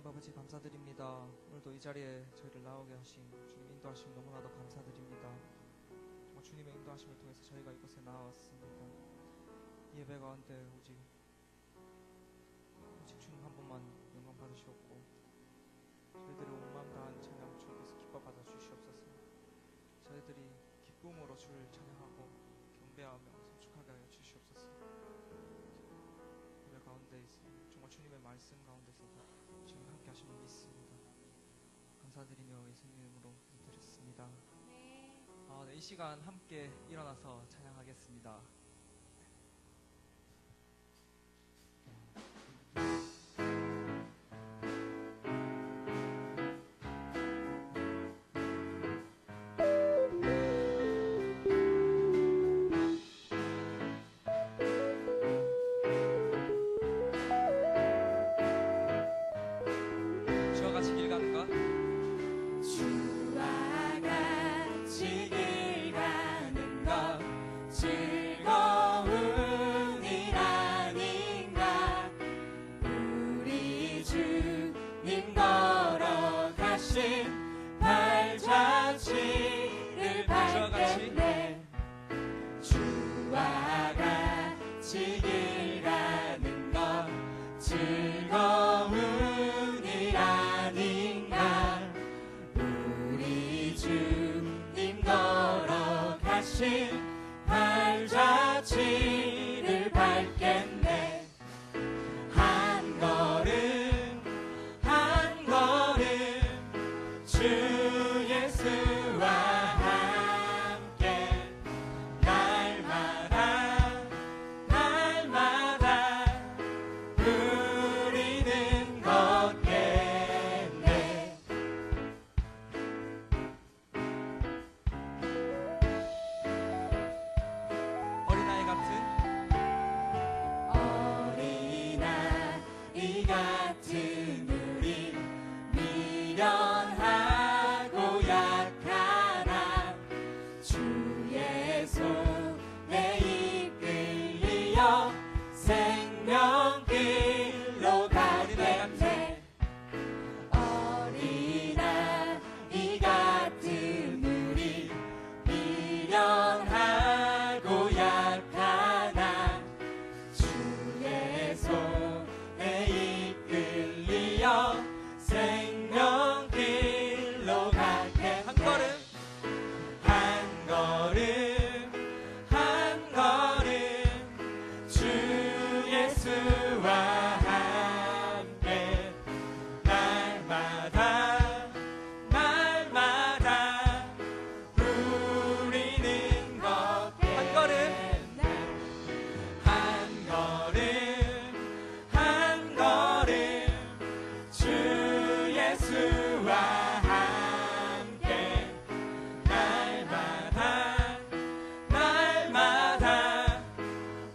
아버지 감사드립니다. 오늘도 이 자리에 저희를 나오게 하신 주님 인도하심 너무나도 감사드립니다. 정말 주님의 인도하심을 통해서 저희가 이곳에 나왔습니다. 이 예배 가운데 오직 주님 한 분만 영광 받으시옵고 저희들의 온 마음 다한 찬양 주께서 기뻐 받아 주시옵소서. 저희들이 기쁨으로 주를 찬양하고 경배하며 성축하게 하여 주시옵소서. 예배 가운데 있습니다. 정말 주님의 말씀 가운데서 주님 함께 하심을 믿습니다. 감사드리며 예수님 이름으로 기도드렸습니다. 네, 이 시간 함께 일어나서 찬양하겠습니다. 주와 같이 길 가는 것 주와 같이 길 가는 것 즐거운 일 아닌가. 우리 주님 걸어가신 발자취를 밟겠네. 주와 같이 길 가는 것 즐거운 일 아닌가. 우리 주님 걸어가신 발자취를 밟겠네. 한 걸음 한 걸음 주 예수와 함께 날마다 날마다 우리는 걷겠네. 어린아이 같은 어린아이 같은 우리 미련하고 약하나 주의 손에 이끌려 생명길로 가겠네. 어린아이 같은 우리 미련하고 약하나 주의 손에 이끌려 생명길로 가겠네. 한 걸음 한 걸음 한 걸음 주 예수와 함께 날마다 날마다 우리는 걷겠네. 한 걸음 한 걸음 한 걸음 주 예수와 함께 날마다 날마다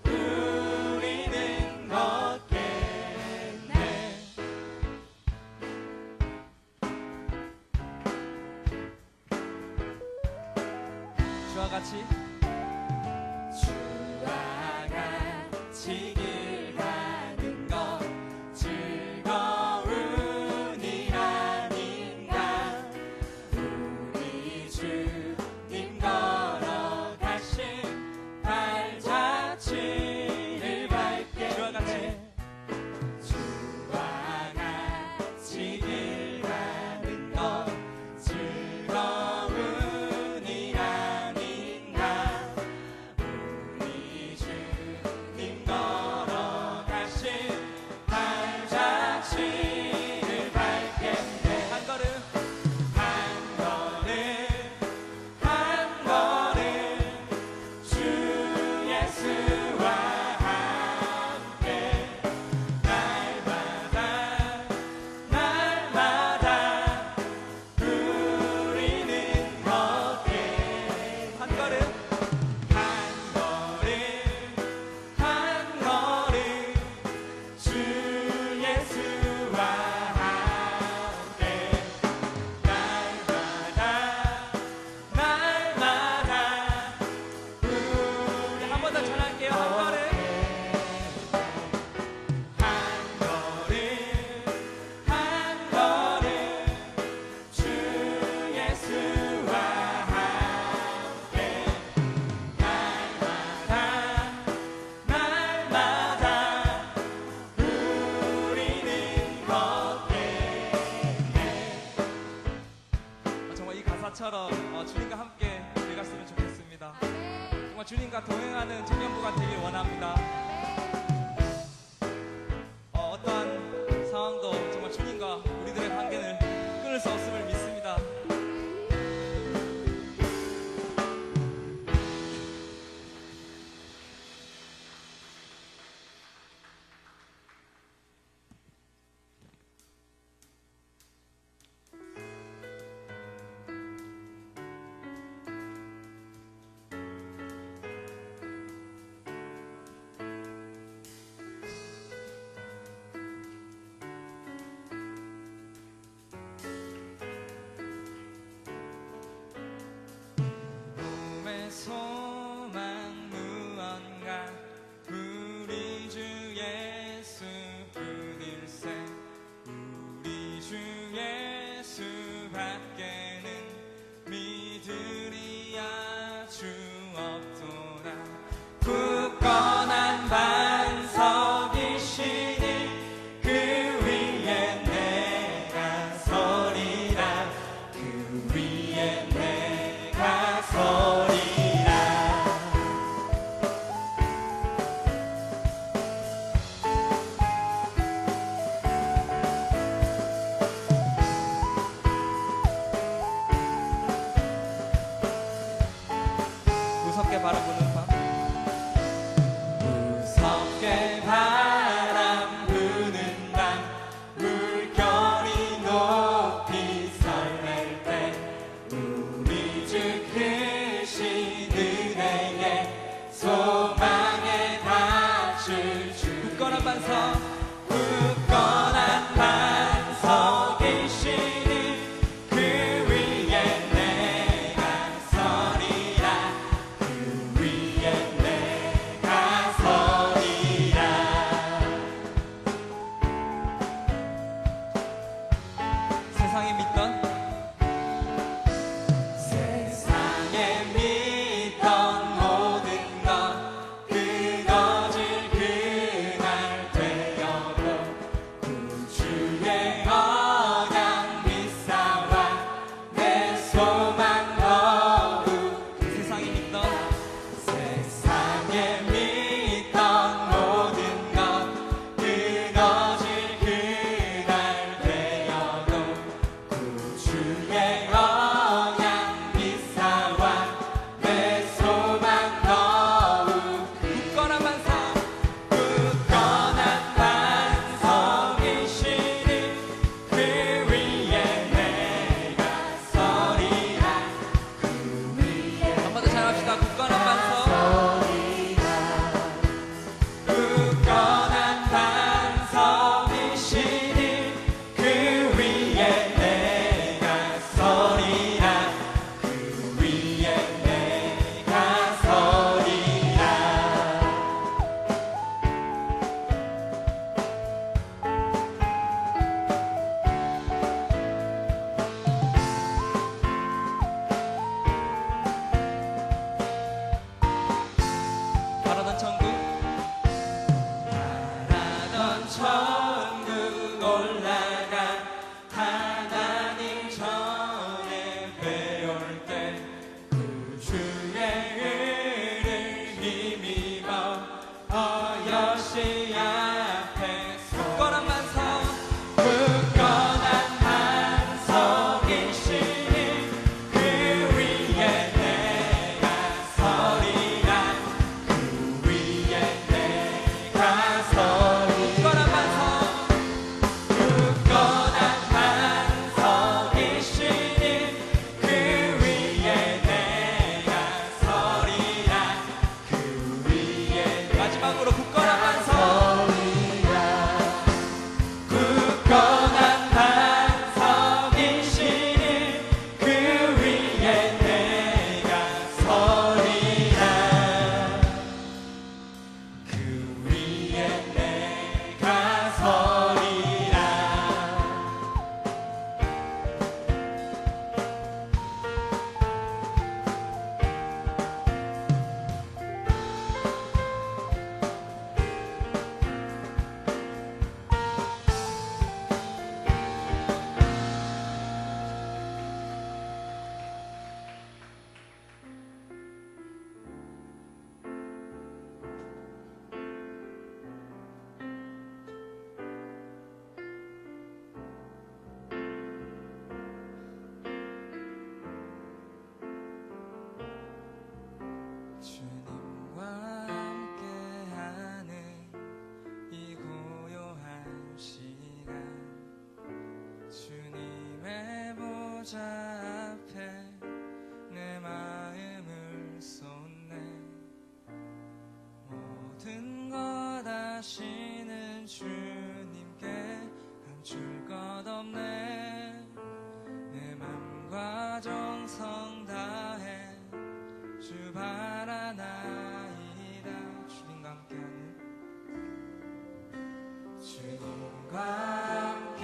우리는 걷겠네. 주와 같이 주와 같이 길 가는 것 즐거운 일 아닌가. 우리 주님 걸어가신 발자취를 밟겠네. 주와 같이 길 가는 것 즐거운 일 아닌가. 이처럼 주님과 함께 돼갔으면 좋겠습니다. 정말 주님과 동행하는 청년부가 되길 원합니다. 어떠한 상황도 정말 주님과 우리들의 관계를 끊을 수 없음을 믿습니다. 몸의 소망 무언가 우리 주 예수 뿐일세. 우리 주 예수 밖에는 믿으리 아주 없도다. 굳건한 반석이시니 그 위에 내가 서리라. 그 위에 내가 서리라. 무섭게 바라보는 밤, 무섭게 바람 부는 밤, 물결이 높이 설렐 때 우리 주 크신 은혜에 소망의 닻을 주. 굳건한 반석, 굳건한 반석이시니 그 위에 내가 서리라. 그 위에 내가 서리라. 세상에 믿던 모든 것 끊어질 그날 되어도 구주의 언약 믿사와 내 소망 거룩. 세상에 믿던 모든 것 끊어질 그날 되어도 구주의 언약 믿사와 내 소망 거룩. 굳건한 반석, 굳건한 반석이시니 그 위에 내가 서리라. 그 위에 한 번 더 잘합시다. 굳건한 반석, 굳건한 반석이시니 그 위에 내가 서리라. 그 위에 내가 서리라. 바라던 천국, 바라던 천국 올라가 하나님 전에 배울 때 구주의 은을 힘입어 어여시 앞에 굳건한 반석, 굳건한 반석이시니 그 위에 내가 서리라. 그 위에 내가 서리라. 굳건한 반석,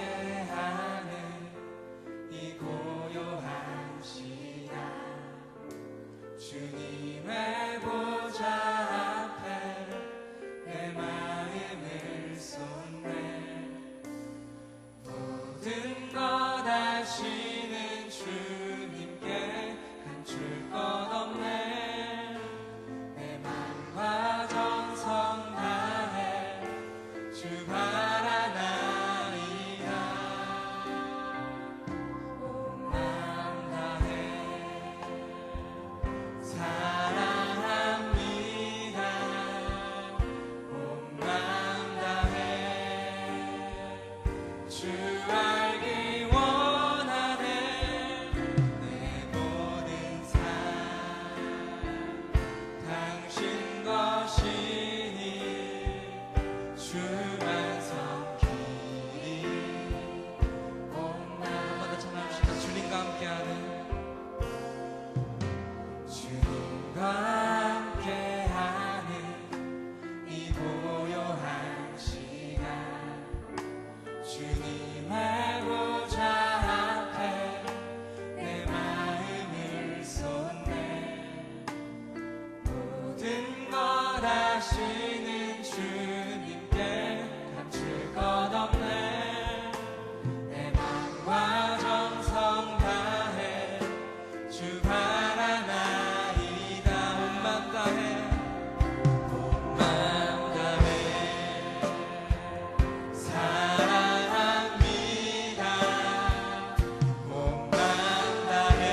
함께하는 이 고요한 시간 주님의 보좌 앞에 내 마음을 쏟네 모든 것 아시는 주님께 감출 것 없네 내 맘과 정성 다해 주 바라나이다 온 마음 다해 사랑합니다 온 마음 다해 주 알기 원하네 내 모든 삶 당신 것이니 주만 섬기리 온 한번더 찬양합시다. 주님과 함께하는 주님과 함께하는 이 고요한 시간 주님의 보좌 앞에 내 마음을 쏟네 모든 것 아시는 주님께 감출 것 없네 내 맘과 정성 다해 주 바라나이다 온 맘 다해 온 맘 다해 사랑합니다 온 맘 다해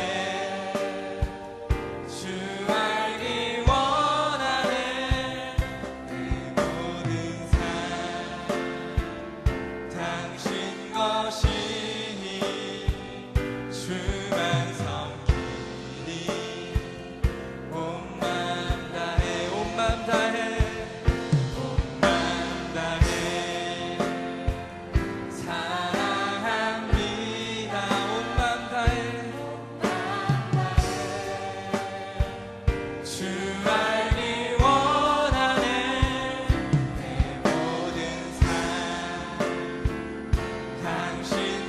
주 알기 원하네 내 모든 삶 당신 것이니 주만 섬기니 온 맘 다해 온 맘 다해 온 맘 다해 사랑합니다 온 맘 다해 주 알기 원하네 내 모든 삶 당신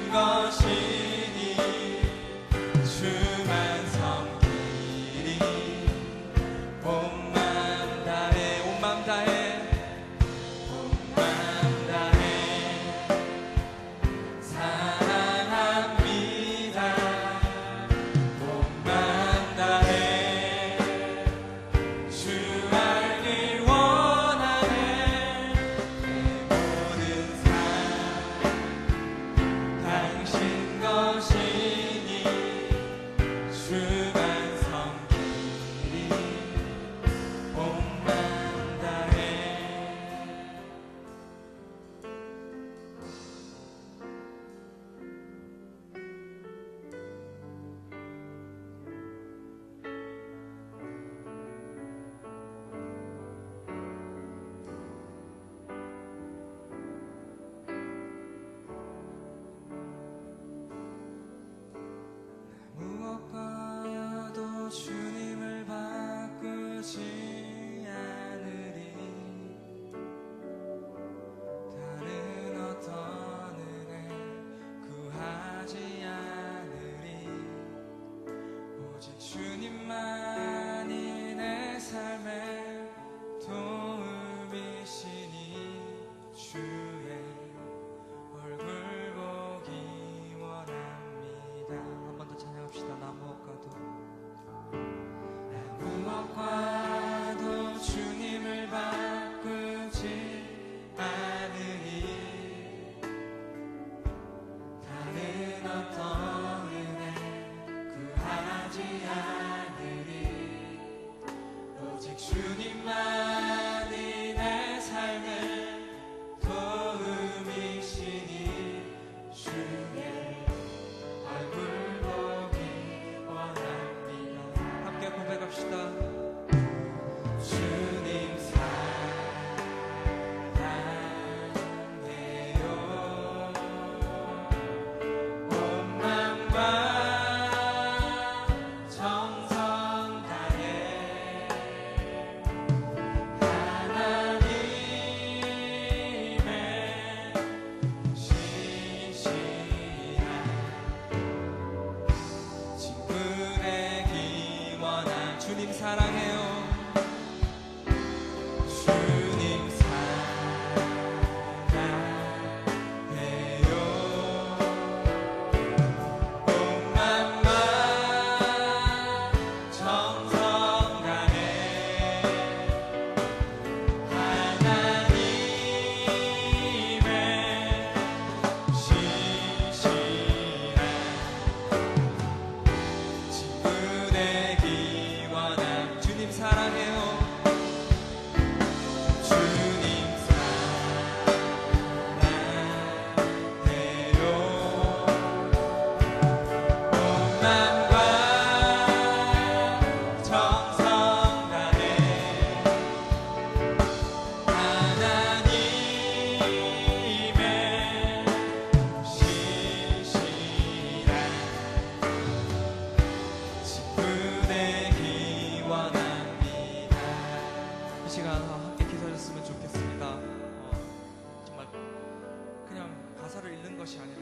가사를 읽는 것이 아니라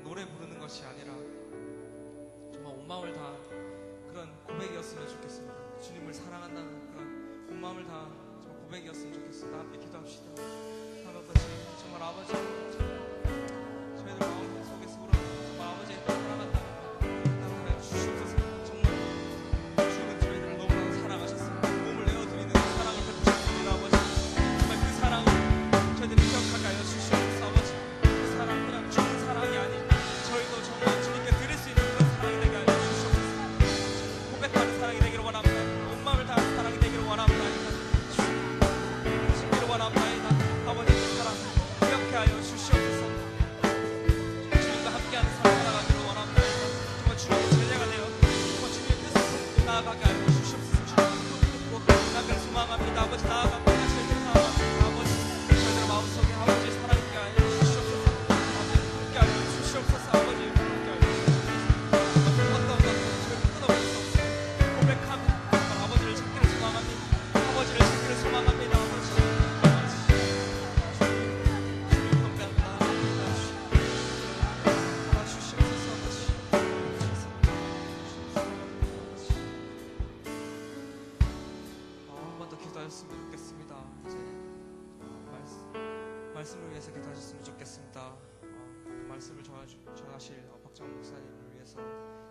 노래 부르는 것이 아니라 정말 온 마음을 다 그런 고백이었으면 좋겠습니다. 주님을 사랑한다는 그런 온 마음을 다 정말 고백이었으면 좋겠습니다. 함께 기도합시다. 하나님 아버지, 정말 아버지, 저희들 마음 속에서 우러 정말 아버지 사랑한다 나타내 주시옵소서. 정말 주님은 저희들을 너무나 사랑하셨습니다. 몸을 내어드리는 그 사랑을 베푸셨습니다. 아버지, 정말 그 사랑을 저희들이 기억하게 하여 주시옵소서. 아버지, 그 사랑 그냥 주는 사랑이 아닌 저희도 정말 주님께 드릴 수 있는 그런 사랑이 되게 하여 주시옵소서. 고백하는 사랑이 되기를 원합니다. 온 마음을 다하는 사랑이 되기를 원합니다. 주시기를 원합니다. 아버지, 그 사랑 기억해 하여 주시옵소서. 주님과 함께하는 삶 살아가기를 원합니다. 정말 주님의 제자가 되어 정말 주님의 뜻을 품고 나아가게 하여 주시옵소서. 주님의 뜻을 품고 나아가기를 소망합니다. 아버지, 나아갑니다. 저희들 사랑합니다. 아버지, 저희들 마음속에 아버지 사랑 있게 하여 주시옵소서. 아버지, 함께 하여 주시옵소서. 아버지, 함께 하여 주시옵소서. 어떤 것도 저희를 끊어버릴 수 없어요. 고백하며 정말 아버지를 찾기를 소망합니다. 아버지를 찾기를 소망합니다. 아버지, 한 번 더 기도하셨으면 좋겠습니다. 이제 말씀을 위해서 기도하셨으면 좋겠습니다. 그 말씀을 전하실 박정원 목사님을 위해서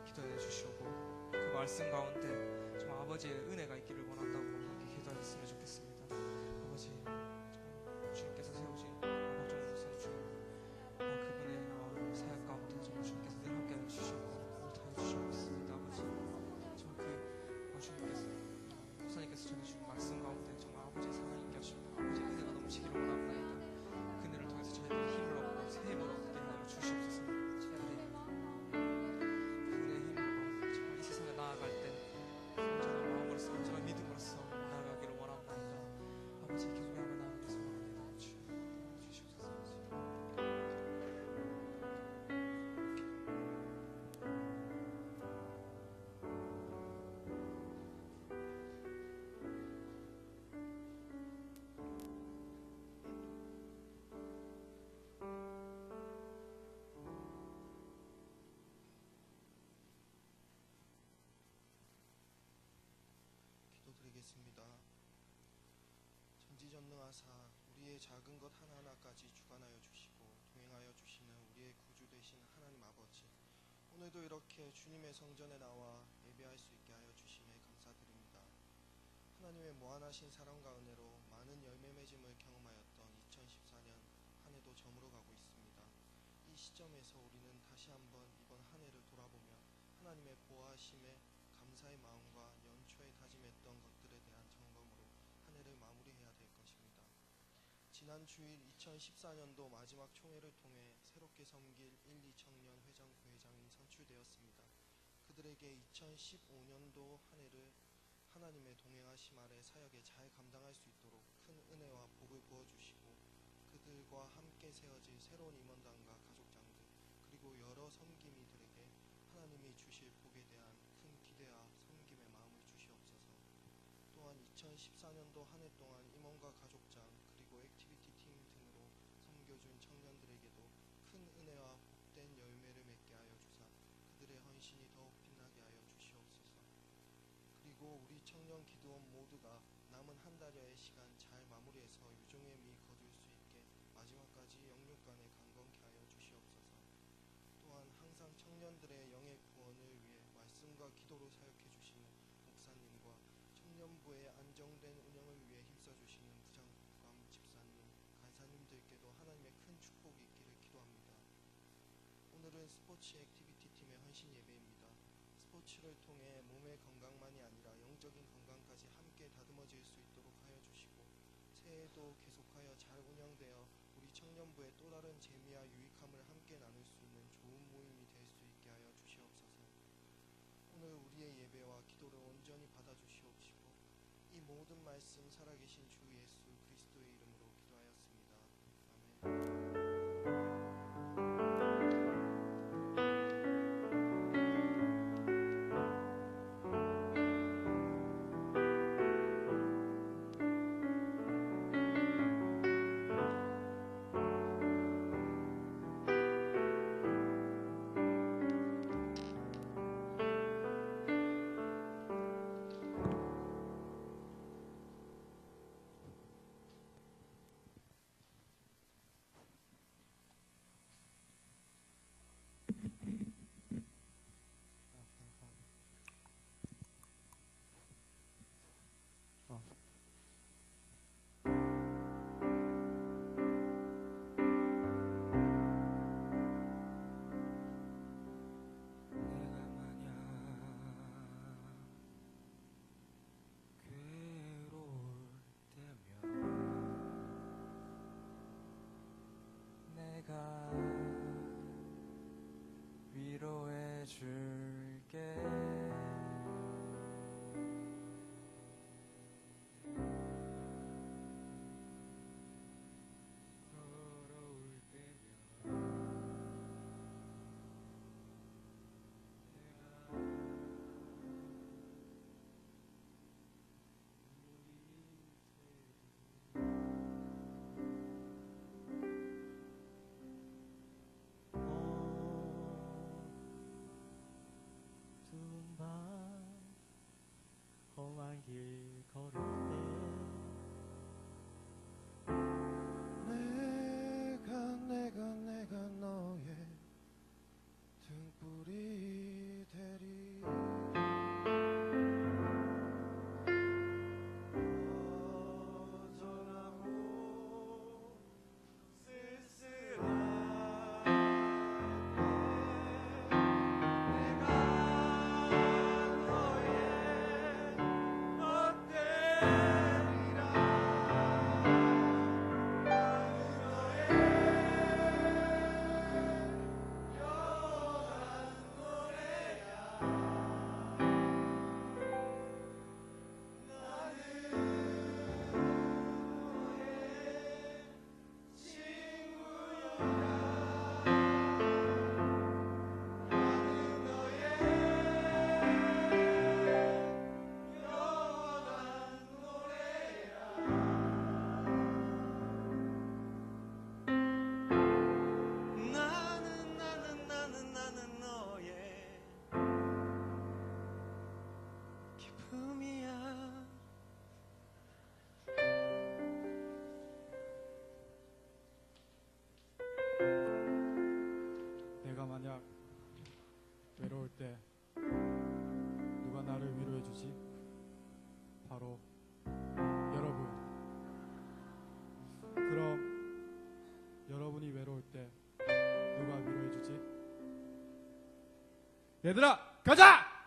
기도해 주시고 그 말씀 가운데 정말 아버지의 은혜가 있기를 원한다고 함께 기도하셨으면 좋겠습니다. 아버지, 정말 주님께서 세우신 박정원 목사님 주님 그분의 사역 가운데 정말 주님께서 늘 함께 해주시고 못하여 주시옵습니다. 아버지, 정말 그 주님께서 목사님께서 전해주신 말씀 가운데 정말 아버지의 사랑이 있게 하시고 아버지의 은혜가 넘치기를 원합니다. 그늘을 통해서 저희들이 힘을 얻고 새 힘을 얻게 하여 주시옵소서. 저희들이 그분의 힘으로 정말 이 세상에 나아갈 때 온전한 마음으로서 온전한 믿음으로서 나아가기를 원합니다. 아버지, 경배하며 나아가기 소원합니다. 주시옵소서. 기도드리겠습니다. 전지전능하사 우리의 작은 것 하나하나까지 주관하여 주시고 동행하여 주시는 우리의 구주 되신 하나님 아버지, 오늘도 이렇게 주님의 성전에 나와 예배할 수 있게 하여 주심에 감사드립니다. 하나님의 무한하신 사랑과 은혜로 많은 열매 맺음을 경험하였던 2014년 한 해도 저물어 가고 있습니다. 이 시점에서 우리는 다시 한번 이번 한 해를 돌아보며 하나님의 보호하심에 감사의 마음과 연초에 다짐했던 것들에 대한 점검으로 한 해를 마무리해야 될 것입니다. 지난 주일 2014년도 마지막 총회를 통해 새롭게 섬길 1, 2청년 회장 부회장이 선출되었습니다. 그들에게 2015년도 한 해를 하나님의 동행하심 아래 사역에 잘 감당할 수 있도록 큰 은혜와 복을 부어주시고 그들과 함께 세워질 새로운 임원단과 가족장들 그리고 여러 섬김이들에게 하나님이 주실 복에 대한 큰 기대와 섬김의 마음을 주시옵소서. 또한 2014년도 한 해 동안 임원과 가족장 그리고 액티비티 팀 등으로 섬겨준 청년들에게도 큰 은혜와 복된 열매를 맺게 하여 주사 그들의 헌신이 더욱 빛나게 하여 주시옵소서. 그리고 우리 청년 기도원 모두가 남은 한 달여의 시간 잘 마무리해서 유종의 미 거둘 수 있게 마지막까지 영육간에 강건케 하여 주시옵소서. 또한 항상 청년들의 영의 구원을 위해 말씀과 기도로 사역해 주시는 목사님과 청년부의 안정된 운영을 위해 힘써주시는 부장관 집사님, 간사님들께도 하나님의 큰 축복이 있기를 기도합니다. 오늘은 스포츠 액티비티 팀의 헌신 예배입니다. 스포츠를 통해 몸의 건강만이 아니라 영적인 건강까지 함께 다듬어질 수 있도록 하여 주시고 새해에도 계속하여 잘 운영되어 우리 청년부의 또 다른 재미와 유익함을 함께 나눌 수 있는 좋은 모임이 될 수 있게 하여 주시옵소서. 오늘 우리의 예배와 기도를 온전히 받아주시옵시고 이 모든 말씀 살아계신 주 예수 그리스도의 이름으로 기도하였습니다. 아멘. 내가 위로해 줄게. 서러울 때면 어두운 밤 험한 길 걸을 내가 너의 등불이 되리. 허전하고 쓸쓸한 내가 너의 헛되리라. 나는 너의 기쁨이야. 내가 만약 외로울 때 누가 나를 위로해 주지? 바로 여러분. 그럼 여러분이 외로울 때 누가 위로해 주지? 얘들아, 가자!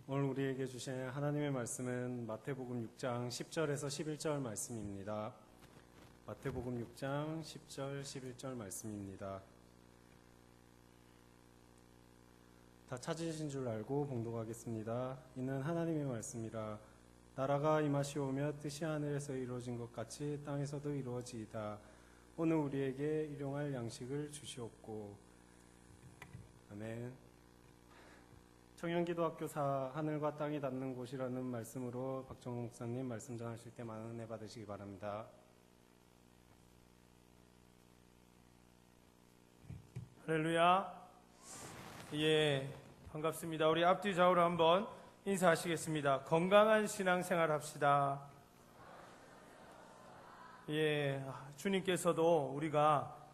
오늘 우리에게 주신 하나님의 말씀은 마태복음 6장 10절에서 11절 말씀입니다. 마태복음 6장 10절, 11절 말씀입니다. 다 찾으신 줄 알고 봉독하겠습니다. 이는 하나님의 말씀이라. 나라가 임하시오며 뜻이 하늘에서 이루어진 것 같이 땅에서도 이루어지이다. 오늘 우리에게 일용할 양식을 주시옵고. 아멘. 청년기도학교사 하늘과 땅이 닿는 곳이라는 말씀으로 박정호 목사님 말씀 전하실 때 많은 은혜 받으시기 바랍니다. 할렐루야. 예, 반갑습니다. 우리 앞뒤 좌우로 한번 인사하시겠습니다. 건강한 신앙생활 합시다. 예, 주님께서도 우리가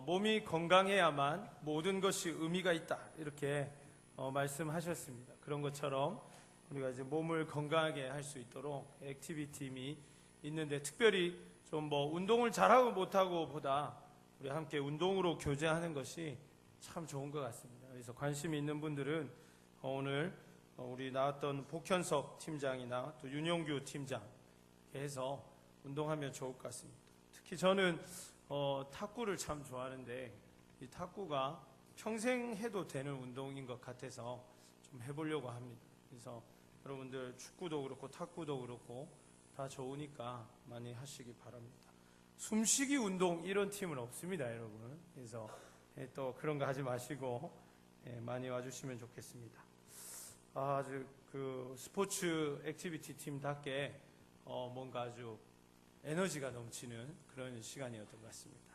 몸이 건강해야만 모든 것이 의미가 있다 이렇게 말씀하셨습니다. 그런 것처럼 우리가 이제 몸을 건강하게 할 수 있도록 액티비티임이 있는데, 특별히 좀 뭐 운동을 잘하고 못하고 보다 우리 함께 운동으로 교제하는 것이 참 좋은 것 같습니다. 그래서 관심이 있는 분들은 오늘 우리 나왔던 복현석 팀장이나 또 윤용규 팀장 이렇게 해서 운동하면 좋을 것 같습니다. 특히 저는 탁구를 참 좋아하는데 이 탁구가 평생 해도 되는 운동인 것 같아서 좀 해보려고 합니다. 그래서 여러분들 축구도 그렇고 탁구도 그렇고 다 좋으니까 많이 하시기 바랍니다. 숨쉬기 운동 이런 팀은 없습니다, 여러분. 그래서 또 그런 거 하지 마시고 많이 와주시면 좋겠습니다. 아주 그 스포츠 액티비티 팀답게 뭔가 아주 에너지가 넘치는 그런 시간이었던 것 같습니다.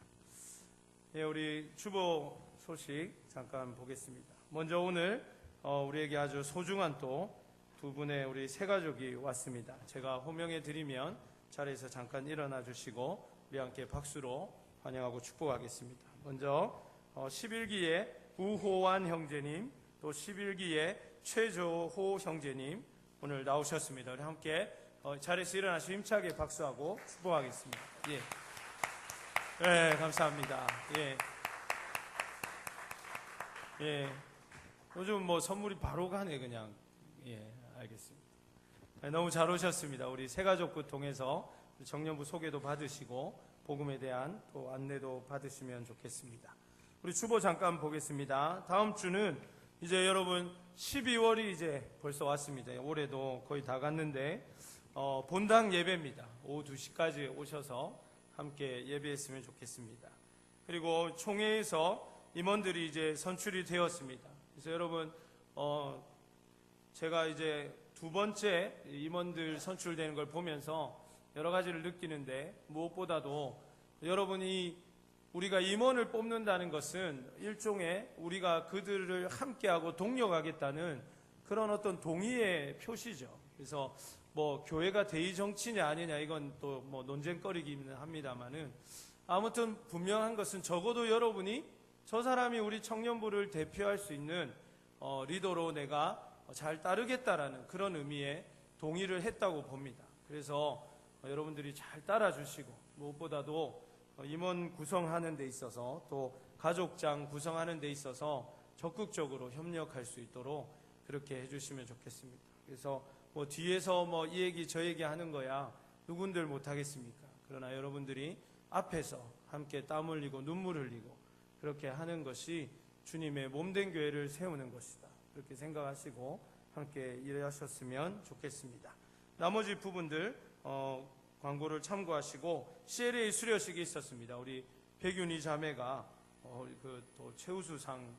예, 우리 주보 소식 잠깐 보겠습니다. 먼저 오늘 우리에게 아주 소중한 또 두 분의 우리 세 가족이 왔습니다. 제가 호명해 드리면 자리에서 잠깐 일어나 주시고 우리 함께 박수로 환영하고 축복하겠습니다. 먼저 11기의 우호환 형제님, 또 11기의 최조호 형제님 오늘 나오셨습니다. 우리 함께 자리에서 일어나서 힘차게 박수하고 축복하겠습니다. 예. 네, 감사합니다. 예. 예. 요즘 뭐 선물이 바로 가네, 그냥. 예, 알겠습니다. 네, 너무 잘 오셨습니다. 우리 새가족부 통해서 청년부 소개도 받으시고, 복음에 대한 또 안내도 받으시면 좋겠습니다. 우리 주보 잠깐 보겠습니다. 다음 주는 이제 여러분 12월이 이제 벌써 왔습니다. 올해도 거의 다 갔는데, 본당 예배입니다. 오후 2시까지 오셔서 함께 예배했으면 좋겠습니다. 그리고 총회에서 임원들이 이제 선출이 되었습니다. 그래서 여러분, 제가 이제 두 번째 임원들 선출되는 걸 보면서 여러 가지를 느끼는데, 무엇보다도 여러분이 우리가 임원을 뽑는다는 것은 일종의 우리가 그들을 함께하고 동력하겠다는 그런 어떤 동의의 표시죠. 그래서 뭐 교회가 대의 정치냐 아니냐 이건 또 뭐 논쟁거리기는 합니다만은, 아무튼 분명한 것은 적어도 여러분이 저 사람이 우리 청년부를 대표할 수 있는 리더로 내가 잘 따르겠다라는 그런 의미의 동의를 했다고 봅니다. 그래서 여러분들이 잘 따라주시고, 무엇보다도 임원 구성하는 데 있어서 또 가족장 구성하는 데 있어서 적극적으로 협력할 수 있도록 그렇게 해주시면 좋겠습니다. 그래서 뭐 뒤에서 뭐 이 얘기 저 얘기 하는 거야 누군들 못하겠습니까? 그러나 여러분들이 앞에서 함께 땀 흘리고 눈물 흘리고 그렇게 하는 것이 주님의 몸된 교회를 세우는 것이다, 그렇게 생각하시고 함께 일하셨으면 좋겠습니다. 나머지 부분들 광고를 참고하시고, CLA 수료식이 있었습니다. 우리 백윤희 자매가 그 또 최우수상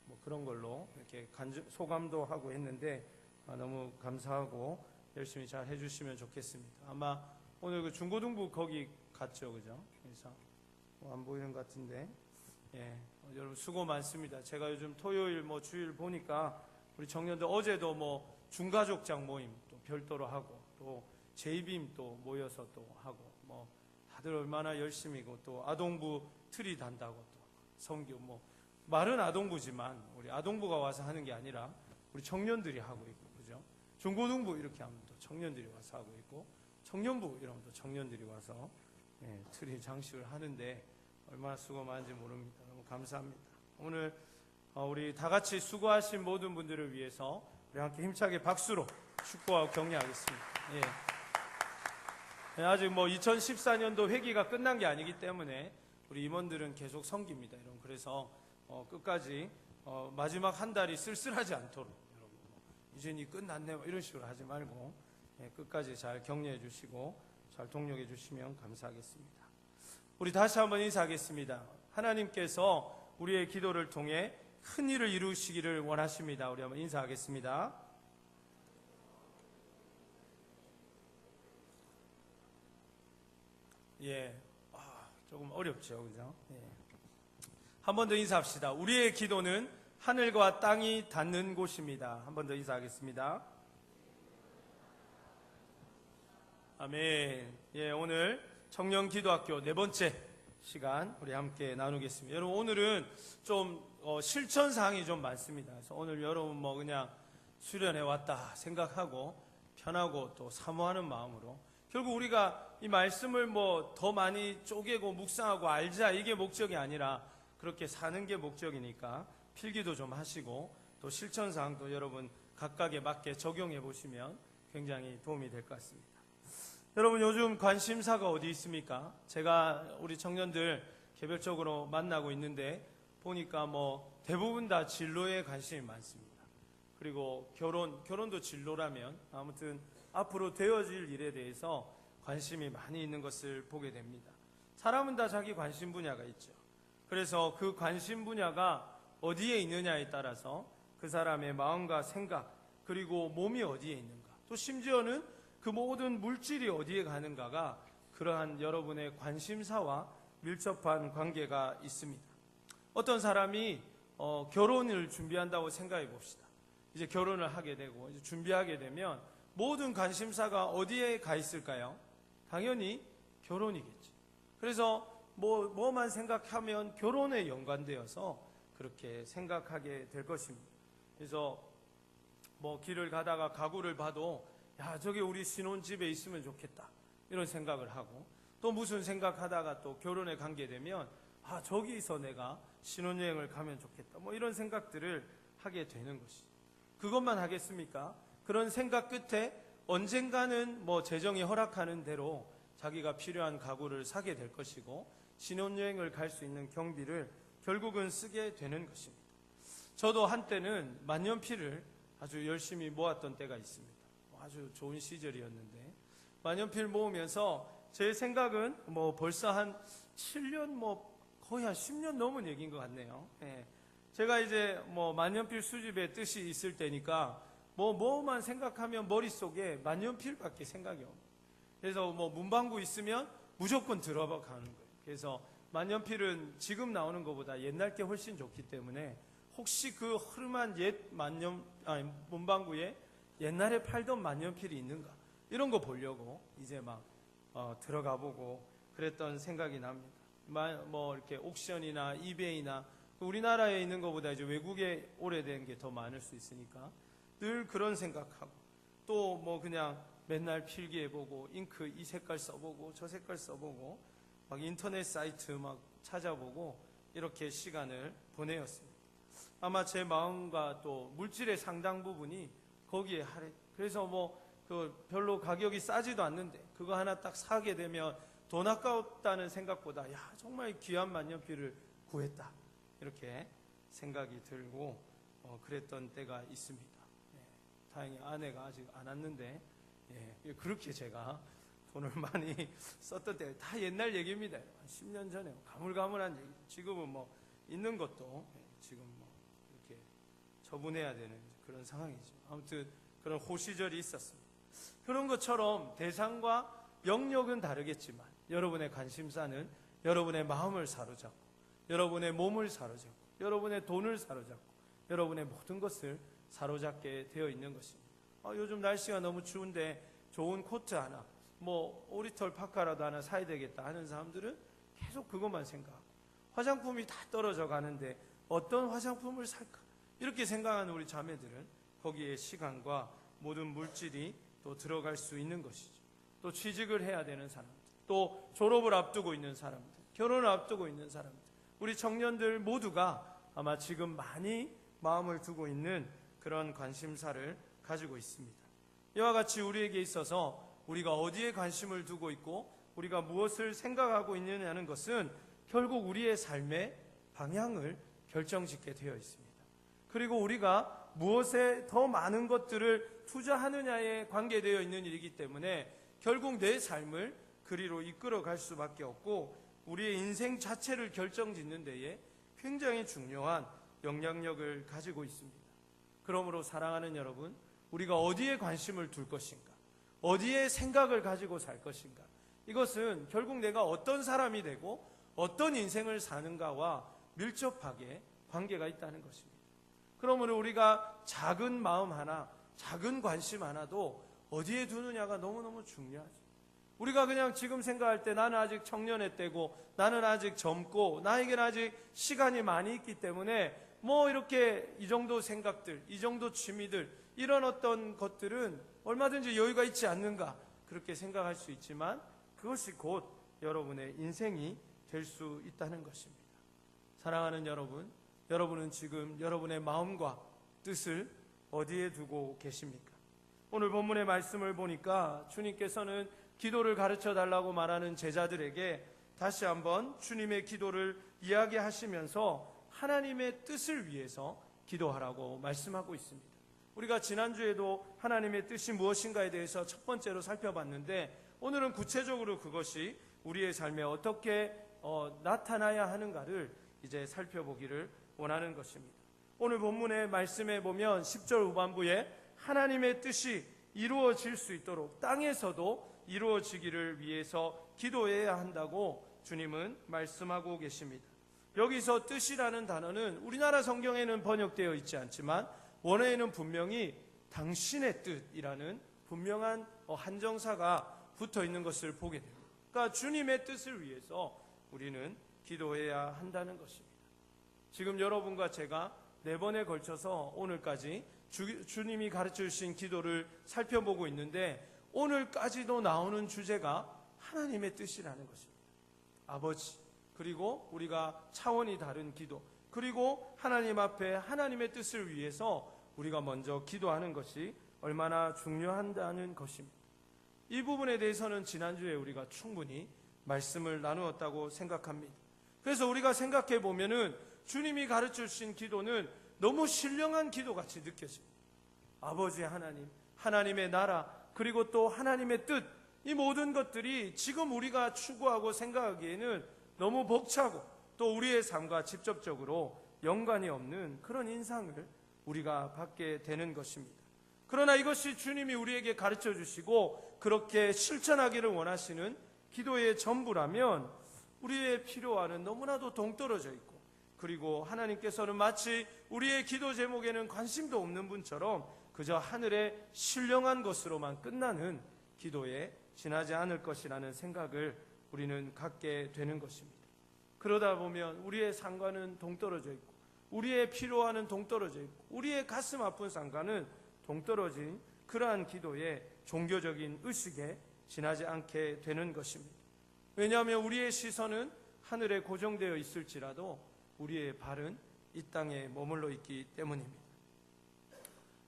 뭐 그런 걸로 이렇게 소감도 하고 했는데 너무 감사하고 열심히 잘 해주시면 좋겠습니다. 아마 오늘 그 중고등부 거기 갔죠, 그죠? 그래서 안 보이는 것 같은데, 예, 여러분 수고 많습니다. 제가 요즘 토요일 뭐 주일 보니까 우리 청년들 어제도 뭐 중가족장 모임 또 별도로 하고, 또 제이빔 또 모여서 또 하고, 뭐 다들 얼마나 열심히고, 또 아동부 트리 단다고 또 성교, 뭐 말은 아동부지만 우리 아동부가 와서 하는 게 아니라 우리 청년들이 하고 있고, 그죠? 중고등부 이렇게 하면 또 청년들이 와서 하고 있고, 청년부 이러면 또 청년들이 와서 트리 장식을 하는데 얼마나 수고 많은지 모릅니다. 너무 감사합니다. 오늘 우리 다 같이 수고하신 모든 분들을 위해서 우리 함께 힘차게 박수로 축복하고 격려하겠습니다. 예. 아직 뭐 2014년도 회기가 끝난 게 아니기 때문에 우리 임원들은 계속 섬깁니다. 여러분, 그래서 끝까지 마지막 한 달이 쓸쓸하지 않도록 여러분, 이젠이 끝났네 이런 식으로 하지 말고 끝까지 잘 격려해 주시고 잘 동력해 주시면 감사하겠습니다. 우리 다시 한번 인사하겠습니다. 하나님께서 우리의 기도를 통해 큰 일을 이루시기를 원하십니다. 우리 한번 인사하겠습니다. 예, 조금 어렵죠, 그죠? 예. 한 번 더 인사합시다. 우리의 기도는 하늘과 땅이 닿는 곳입니다. 한 번 더 인사하겠습니다. 아멘. 예, 오늘 청년기도학교 4번째 시간 우리 함께 나누겠습니다. 여러분, 오늘은 좀 실천 사항이 좀 많습니다. 그래서 오늘 여러분 뭐 그냥 수련해 왔다 생각하고 편하고 또 사모하는 마음으로, 결국 우리가 이 말씀을 뭐 더 많이 쪼개고 묵상하고 알자, 이게 목적이 아니라 그렇게 사는 게 목적이니까 필기도 좀 하시고 또 실천 사항도 여러분 각각에 맞게 적용해 보시면 굉장히 도움이 될 것 같습니다. 여러분, 요즘 관심사가 어디 있습니까? 제가 우리 청년들 개별적으로 만나고 있는데 보니까 뭐 대부분 다 진로에 관심이 많습니다. 그리고 결혼도 진로라면 아무튼 앞으로 되어질 일에 대해서 관심이 많이 있는 것을 보게 됩니다. 사람은 다 자기 관심 분야가 있죠. 그래서 그 관심 분야가 어디에 있느냐에 따라서 그 사람의 마음과 생각, 그리고 몸이 어디에 있는가, 또 심지어는 그 모든 물질이 어디에 가는가가 그러한 여러분의 관심사와 밀접한 관계가 있습니다. 어떤 사람이 결혼을 준비한다고 생각해 봅시다. 이제 결혼을 하게 되고 이제 준비하게 되면 모든 관심사가 어디에 가 있을까요? 당연히 결혼이겠지. 그래서 뭐만 생각하면 결혼에 연관되어서 그렇게 생각하게 될 것입니다. 그래서 뭐 길을 가다가 가구를 봐도 야, 저게 우리 신혼집에 있으면 좋겠다, 이런 생각을 하고, 또 무슨 생각하다가 또 결혼에 관계 되면 저기서 내가 신혼여행을 가면 좋겠다, 뭐 이런 생각들을 하게 되는 것이죠. 그것만 하겠습니까? 그런 생각 끝에 언젠가는 뭐 재정이 허락하는 대로 자기가 필요한 가구를 사게 될 것이고 신혼여행을 갈 수 있는 경비를 결국은 쓰게 되는 것입니다. 저도 한때는 만년필을 아주 열심히 모았던 때가 있습니다. 아주 좋은 시절이었는데, 만년필 모으면서 제 생각은 뭐 벌써 한 7년, 뭐 거의 한 10년 넘은 얘기인 것 같네요. 예. 제가 이제 뭐 만년필 수집의 뜻이 있을 때니까 뭐만 생각하면 머릿속에 만년필밖에 생각이 없어요. 그래서 뭐 문방구 있으면 무조건 들어가 가는 거예요. 그래서 만년필은 지금 나오는 것보다 옛날 게 훨씬 좋기 때문에 혹시 그 흐름한 옛 문방구에 옛날에 팔던 만년필이 있는가, 이런 거 보려고 이제 막 들어가 보고 그랬던 생각이 납니다. 뭐 이렇게 옥션이나 이베이나 우리나라에 있는 것보다 이제 외국에 오래된 게 더 많을 수 있으니까 늘 그런 생각하고, 또 뭐 그냥 맨날 필기해보고 잉크 이 색깔 써보고 저 색깔 써보고 막 인터넷 사이트 막 찾아보고 이렇게 시간을 보내었습니다. 아마 제 마음과 또 물질의 상당 부분이 거기에 그래서 뭐 그 별로 가격이 싸지도 않는데 그거 하나 딱 사게 되면 돈 아깝다는 생각보다 야, 정말 귀한 만년필을 구했다, 이렇게 생각이 들고 그랬던 때가 있습니다. 예, 다행히 아내가 아직 안 왔는데 그렇게 제가 돈을 많이 썼던 때 다 옛날 얘기입니다. 10년 전에 가물가물한 얘기. 지금은 뭐 있는 것도 지금 뭐 이렇게 처분해야 되는 그런 상황이죠. 아무튼 그런 호시절이 있었습니다. 그런 것처럼 대상과 영역은 다르겠지만 여러분의 관심사는 여러분의 마음을 사로잡고 여러분의 몸을 사로잡고 여러분의 돈을 사로잡고 여러분의 모든 것을 사로잡게 되어 있는 것입니다. 요즘 날씨가 너무 추운데 좋은 코트 하나, 뭐 오리털 파카라도 하나 사야 되겠다 하는 사람들은 계속 그것만 생각하고, 화장품이 다 떨어져 가는데 어떤 화장품을 살까, 이렇게 생각하는 우리 자매들은 거기에 시간과 모든 물질이 또 들어갈 수 있는 것이죠. 또 취직을 해야 되는 사람들, 또 졸업을 앞두고 있는 사람들, 결혼을 앞두고 있는 사람들, 우리 청년들 모두가 아마 지금 많이 마음을 두고 있는 그런 관심사를 가지고 있습니다. 이와 같이 우리에게 있어서 우리가 어디에 관심을 두고 있고 우리가 무엇을 생각하고 있느냐는 것은 결국 우리의 삶의 방향을 결정짓게 되어 있습니다. 그리고 우리가 무엇에 더 많은 것들을 투자하느냐에 관계되어 있는 일이기 때문에 결국 내 삶을 그리로 이끌어 갈 수밖에 없고 우리의 인생 자체를 결정짓는 데에 굉장히 중요한 영향력을 가지고 있습니다. 그러므로 사랑하는 여러분, 우리가 어디에 관심을 둘 것인가, 어디에 생각을 가지고 살 것인가, 이것은 결국 내가 어떤 사람이 되고 어떤 인생을 사는가와 밀접하게 관계가 있다는 것입니다. 그러므로 우리가 작은 마음 하나, 작은 관심 하나도 어디에 두느냐가 너무너무 중요하죠. 우리가 그냥 지금 생각할 때 나는 아직 청년의 때고, 나는 아직 젊고, 나에게는 아직 시간이 많이 있기 때문에 뭐 이렇게 이 정도 생각들, 이 정도 취미들, 이런 어떤 것들은 얼마든지 여유가 있지 않는가, 그렇게 생각할 수 있지만 그것이 곧 여러분의 인생이 될 수 있다는 것입니다. 사랑하는 여러분, 여러분은 지금 여러분의 마음과 뜻을 어디에 두고 계십니까? 오늘 본문의 말씀을 보니까 주님께서는 기도를 가르쳐 달라고 말하는 제자들에게 다시 한번 주님의 기도를 이야기하시면서 하나님의 뜻을 위해서 기도하라고 말씀하고 있습니다. 우리가 지난주에도 하나님의 뜻이 무엇인가에 대해서 첫 번째로 살펴봤는데, 오늘은 구체적으로 그것이 우리의 삶에 어떻게 나타나야 하는가를 이제 살펴보기를 원하는 것입니다. 오늘 본문의 말씀에 보면 10절 후반부에 하나님의 뜻이 이루어질 수 있도록 땅에서도 이루어지기를 위해서 기도해야 한다고 주님은 말씀하고 계십니다. 여기서 뜻이라는 단어는 우리나라 성경에는 번역되어 있지 않지만 원어에는 분명히 당신의 뜻이라는 분명한 한정사가 붙어 있는 것을 보게 됩니다. 그러니까 주님의 뜻을 위해서 우리는 기도해야 한다는 것입니다. 지금 여러분과 제가 4번에 걸쳐서 오늘까지 주님이 가르쳐 주신 기도를 살펴보고 있는데, 오늘까지도 나오는 주제가 하나님의 뜻이라는 것입니다. 아버지, 그리고 우리가 차원이 다른 기도, 그리고 하나님 앞에 하나님의 뜻을 위해서 우리가 먼저 기도하는 것이 얼마나 중요한다는 것입니다. 이 부분에 대해서는 지난주에 우리가 충분히 말씀을 나누었다고 생각합니다. 그래서 우리가 생각해 보면은 주님이 가르쳐 주신 기도는 너무 신령한 기도같이 느껴집니다. 아버지 하나님, 하나님의 나라, 그리고 또 하나님의 뜻, 이 모든 것들이 지금 우리가 추구하고 생각하기에는 너무 벅차고 또 우리의 삶과 직접적으로 연관이 없는 그런 인상을 우리가 받게 되는 것입니다. 그러나 이것이 주님이 우리에게 가르쳐 주시고 그렇게 실천하기를 원하시는 기도의 전부라면 우리의 필요와는 너무나도 동떨어져 있고, 그리고 하나님께서는 마치 우리의 기도 제목에는 관심도 없는 분처럼 그저 하늘의 신령한 것으로만 끝나는 기도에 지나지 않을 것이라는 생각을 우리는 갖게 되는 것입니다. 그러다 보면 우리의 상관은 동떨어져 있고, 우리의 필요와는 동떨어져 있고, 우리의 가슴 아픈 상관은 동떨어진 그러한 기도의 종교적인 의식에 지나지 않게 되는 것입니다. 왜냐하면 우리의 시선은 하늘에 고정되어 있을지라도 우리의 발은 이 땅에 머물러 있기 때문입니다.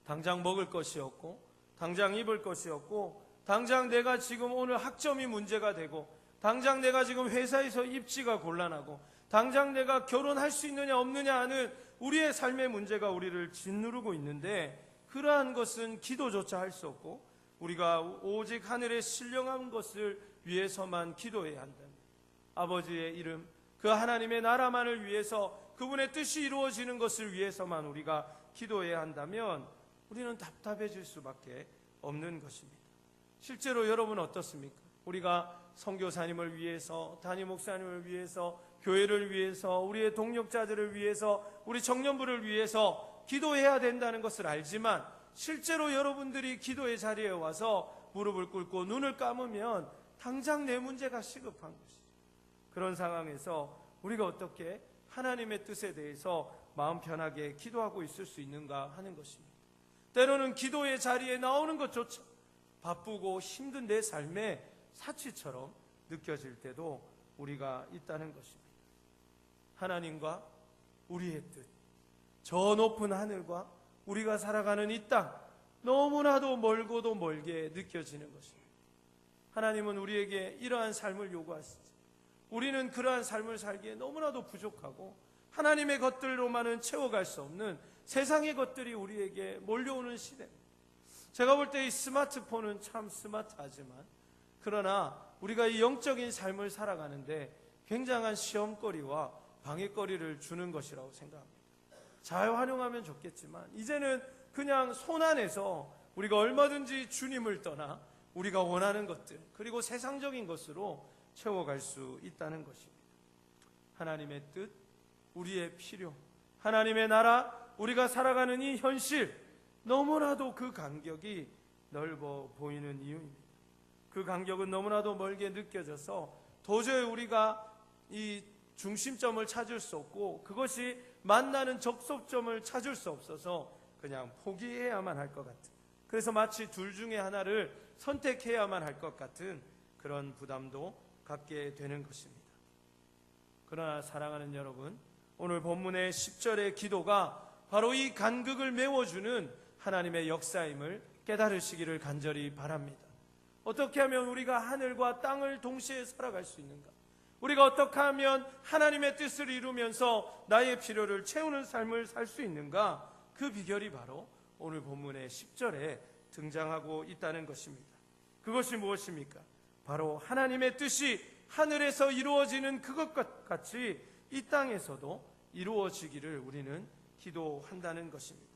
당장 먹을 것이 없고, 당장 입을 것이 없고, 당장 내가 지금 오늘 학점이 문제가 되고, 당장 내가 지금 회사에서 입지가 곤란하고, 당장 내가 결혼할 수 있느냐 없느냐 하는 우리의 삶의 문제가 우리를 짓누르고 있는데, 그러한 것은 기도조차 할 수 없고 우리가 오직 하늘의 신령한 것을 위해서만 기도해야 한다. 아버지의 이름, 그 하나님의 나라만을 위해서, 그분의 뜻이 이루어지는 것을 위해서만 우리가 기도해야 한다면 우리는 답답해질 수밖에 없는 것입니다. 실제로 여러분 어떻습니까? 우리가 선교사님을 위해서, 담임 목사님을 위해서, 교회를 위해서, 우리의 동력자들을 위해서, 우리 청년부를 위해서 기도해야 된다는 것을 알지만, 실제로 여러분들이 기도의 자리에 와서 무릎을 꿇고 눈을 감으면 당장 내 문제가 시급한 것이죠. 그런 상황에서 우리가 어떻게 하나님의 뜻에 대해서 마음 편하게 기도하고 있을 수 있는가 하는 것입니다. 때로는 기도의 자리에 나오는 것조차 바쁘고 힘든 내 삶의 사치처럼 느껴질 때도 우리가 있다는 것입니다. 하나님과 우리의 뜻, 저 높은 하늘과 우리가 살아가는 이 땅, 너무나도 멀고도 멀게 느껴지는 것입니다. 하나님은 우리에게 이러한 삶을 요구하시지. 우리는 그러한 삶을 살기에 너무나도 부족하고 하나님의 것들로만은 채워갈 수 없는 세상의 것들이 우리에게 몰려오는 시대입니다. 제가 볼 때 이 스마트폰은 참 스마트하지만, 그러나 우리가 이 영적인 삶을 살아가는데 굉장한 시험거리와 방해거리를 주는 것이라고 생각합니다. 잘 활용하면 좋겠지만 이제는 그냥 손 안에서 우리가 얼마든지 주님을 떠나 우리가 원하는 것들 그리고 세상적인 것으로 채워갈 수 있다는 것입니다. 하나님의 뜻, 우리의 필요, 하나님의 나라, 우리가 살아가는 이 현실, 너무나도 그 간격이 넓어 보이는 이유입니다. 그 간격은 너무나도 멀게 느껴져서 도저히 우리가 이 중심점을 찾을 수 없고 그것이 만나는 접속점을 찾을 수 없어서 그냥 포기해야만 할 것 같은, 그래서 마치 둘 중에 하나를 선택해야만 할 것 같은 그런 부담도 갖게 되는 것입니다. 그러나 사랑하는 여러분, 오늘 본문의 10절의 기도가 바로 이 간극을 메워주는 하나님의 역사임을 깨달으시기를 간절히 바랍니다. 어떻게 하면 우리가 하늘과 땅을 동시에 살아갈 수 있는가? 우리가 어떻게 하면 하나님의 뜻을 이루면서 나의 필요를 채우는 삶을 살 수 있는가? 그 비결이 바로 오늘 본문의 10절에 등장하고 있다는 것입니다. 그것이 무엇입니까? 바로 하나님의 뜻이 하늘에서 이루어지는 그것과 같이 이 땅에서도 이루어지기를 우리는 기도한다는 것입니다.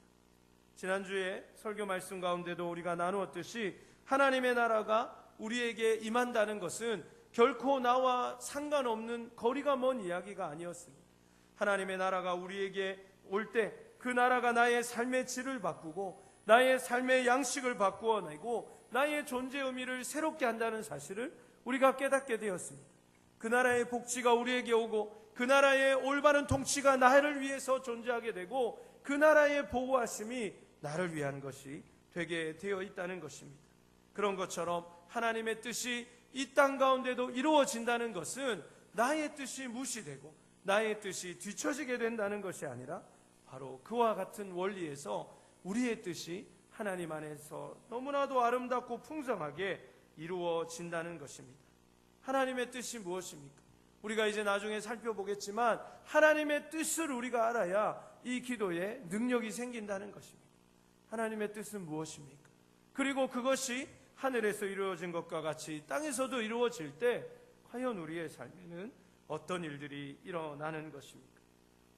지난주에 설교 말씀 가운데도 우리가 나누었듯이 하나님의 나라가 우리에게 임한다는 것은 결코 나와 상관없는 거리가 먼 이야기가 아니었습니다. 하나님의 나라가 우리에게 올 때 그 나라가 나의 삶의 질을 바꾸고 나의 삶의 양식을 바꾸어내고 나의 존재 의미를 새롭게 한다는 사실을 우리가 깨닫게 되었습니다. 그 나라의 복지가 우리에게 오고 그 나라의 올바른 통치가 나를 위해서 존재하게 되고 그 나라의 보호하심이 나를 위한 것이 되게 되어 있다는 것입니다. 그런 것처럼 하나님의 뜻이 이 땅 가운데도 이루어진다는 것은 나의 뜻이 무시되고 나의 뜻이 뒤처지게 된다는 것이 아니라 바로 그와 같은 원리에서 우리의 뜻이 하나님 안에서 너무나도 아름답고 풍성하게 이루어진다는 것입니다. 하나님의 뜻이 무엇입니까? 우리가 이제 나중에 살펴보겠지만 하나님의 뜻을 우리가 알아야 이 기도에 능력이 생긴다는 것입니다. 하나님의 뜻은 무엇입니까? 그리고 그것이 하늘에서 이루어진 것과 같이 땅에서도 이루어질 때 과연 우리의 삶에는 어떤 일들이 일어나는 것입니까?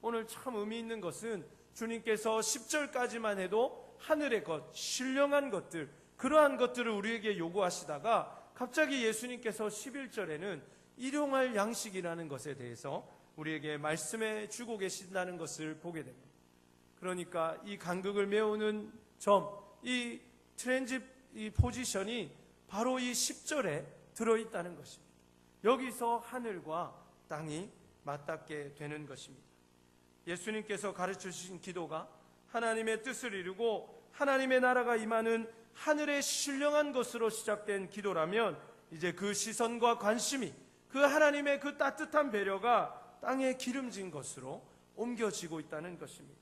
오늘 참 의미 있는 것은 주님께서 10절까지만 해도 하늘의 것, 신령한 것들, 그러한 것들을 우리에게 요구하시다가 갑자기 예수님께서 11절에는 일용할 양식이라는 것에 대해서 우리에게 말씀해 주고 계신다는 것을 보게 됩니다. 그러니까 이 간극을 메우는 점, 이 트랜짓 이 포지션이 바로 이 10절에 들어있다는 것입니다. 여기서 하늘과 땅이 맞닿게 되는 것입니다. 예수님께서 가르쳐주신 기도가 하나님의 뜻을 이루고 하나님의 나라가 임하는 하늘의 신령한 것으로 시작된 기도라면 이제 그 시선과 관심이 그 하나님의 그 따뜻한 배려가 땅에 기름진 것으로 옮겨지고 있다는 것입니다.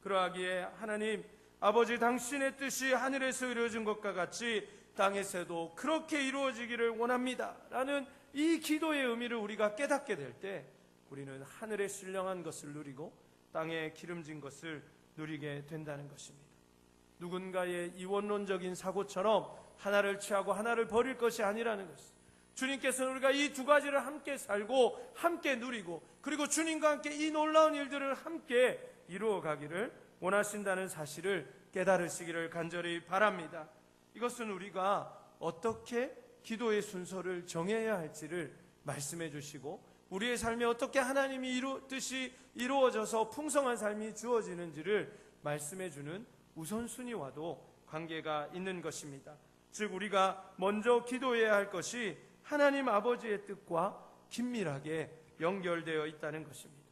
그러하기에 하나님 아버지 당신의 뜻이 하늘에서 이루어진 것과 같이 땅에서도 그렇게 이루어지기를 원합니다 라는 이 기도의 의미를 우리가 깨닫게 될 때 우리는 하늘의 신령한 것을 누리고 땅에 기름진 것을 누리게 된다는 것입니다. 누군가의 이원론적인 사고처럼 하나를 취하고 하나를 버릴 것이 아니라는 것입니다. 주님께서는 우리가 이 두 가지를 함께 살고 함께 누리고 그리고 주님과 함께 이 놀라운 일들을 함께 이루어가기를 원하신다는 사실을 깨달으시기를 간절히 바랍니다. 이것은 우리가 어떻게 기도의 순서를 정해야 할지를 말씀해 주시고 우리의 삶에 어떻게 하나님이 뜻이 이루어져서 풍성한 삶이 주어지는지를 말씀해 주는 우선순위와도 관계가 있는 것입니다. 즉 우리가 먼저 기도해야 할 것이 하나님 아버지의 뜻과 긴밀하게 연결되어 있다는 것입니다.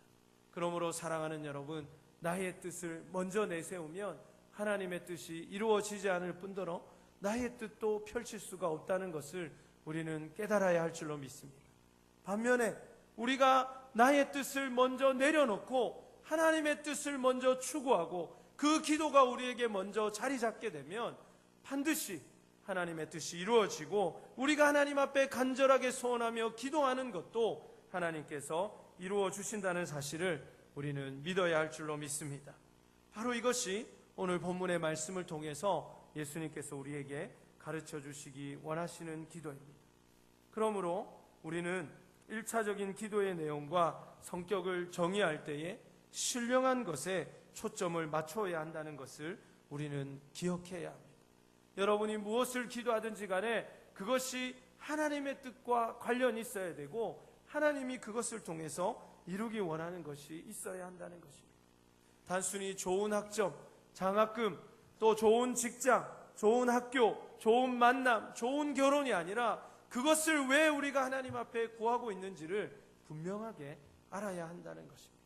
그러므로 사랑하는 여러분, 나의 뜻을 먼저 내세우면 하나님의 뜻이 이루어지지 않을 뿐더러 나의 뜻도 펼칠 수가 없다는 것을 우리는 깨달아야 할 줄로 믿습니다. 반면에 우리가 나의 뜻을 먼저 내려놓고 하나님의 뜻을 먼저 추구하고 그 기도가 우리에게 먼저 자리 잡게 되면 반드시 하나님의 뜻이 이루어지고 우리가 하나님 앞에 간절하게 소원하며 기도하는 것도 하나님께서 이루어 주신다는 사실을 우리는 믿어야 할 줄로 믿습니다. 바로 이것이 오늘 본문의 말씀을 통해서 예수님께서 우리에게 가르쳐 주시기 원하시는 기도입니다. 그러므로 우리는 1차적인 기도의 내용과 성격을 정의할 때에 신령한 것에 초점을 맞춰야 한다는 것을 우리는 기억해야 합니다. 여러분이 무엇을 기도하든지 간에 그것이 하나님의 뜻과 관련이 있어야 되고 하나님이 그것을 통해서 이루기 원하는 것이 있어야 한다는 것입니다. 단순히 좋은 학점, 장학금, 또 좋은 직장, 좋은 학교, 좋은 만남, 좋은 결혼이 아니라 그것을 왜 우리가 하나님 앞에 구하고 있는지를 분명하게 알아야 한다는 것입니다.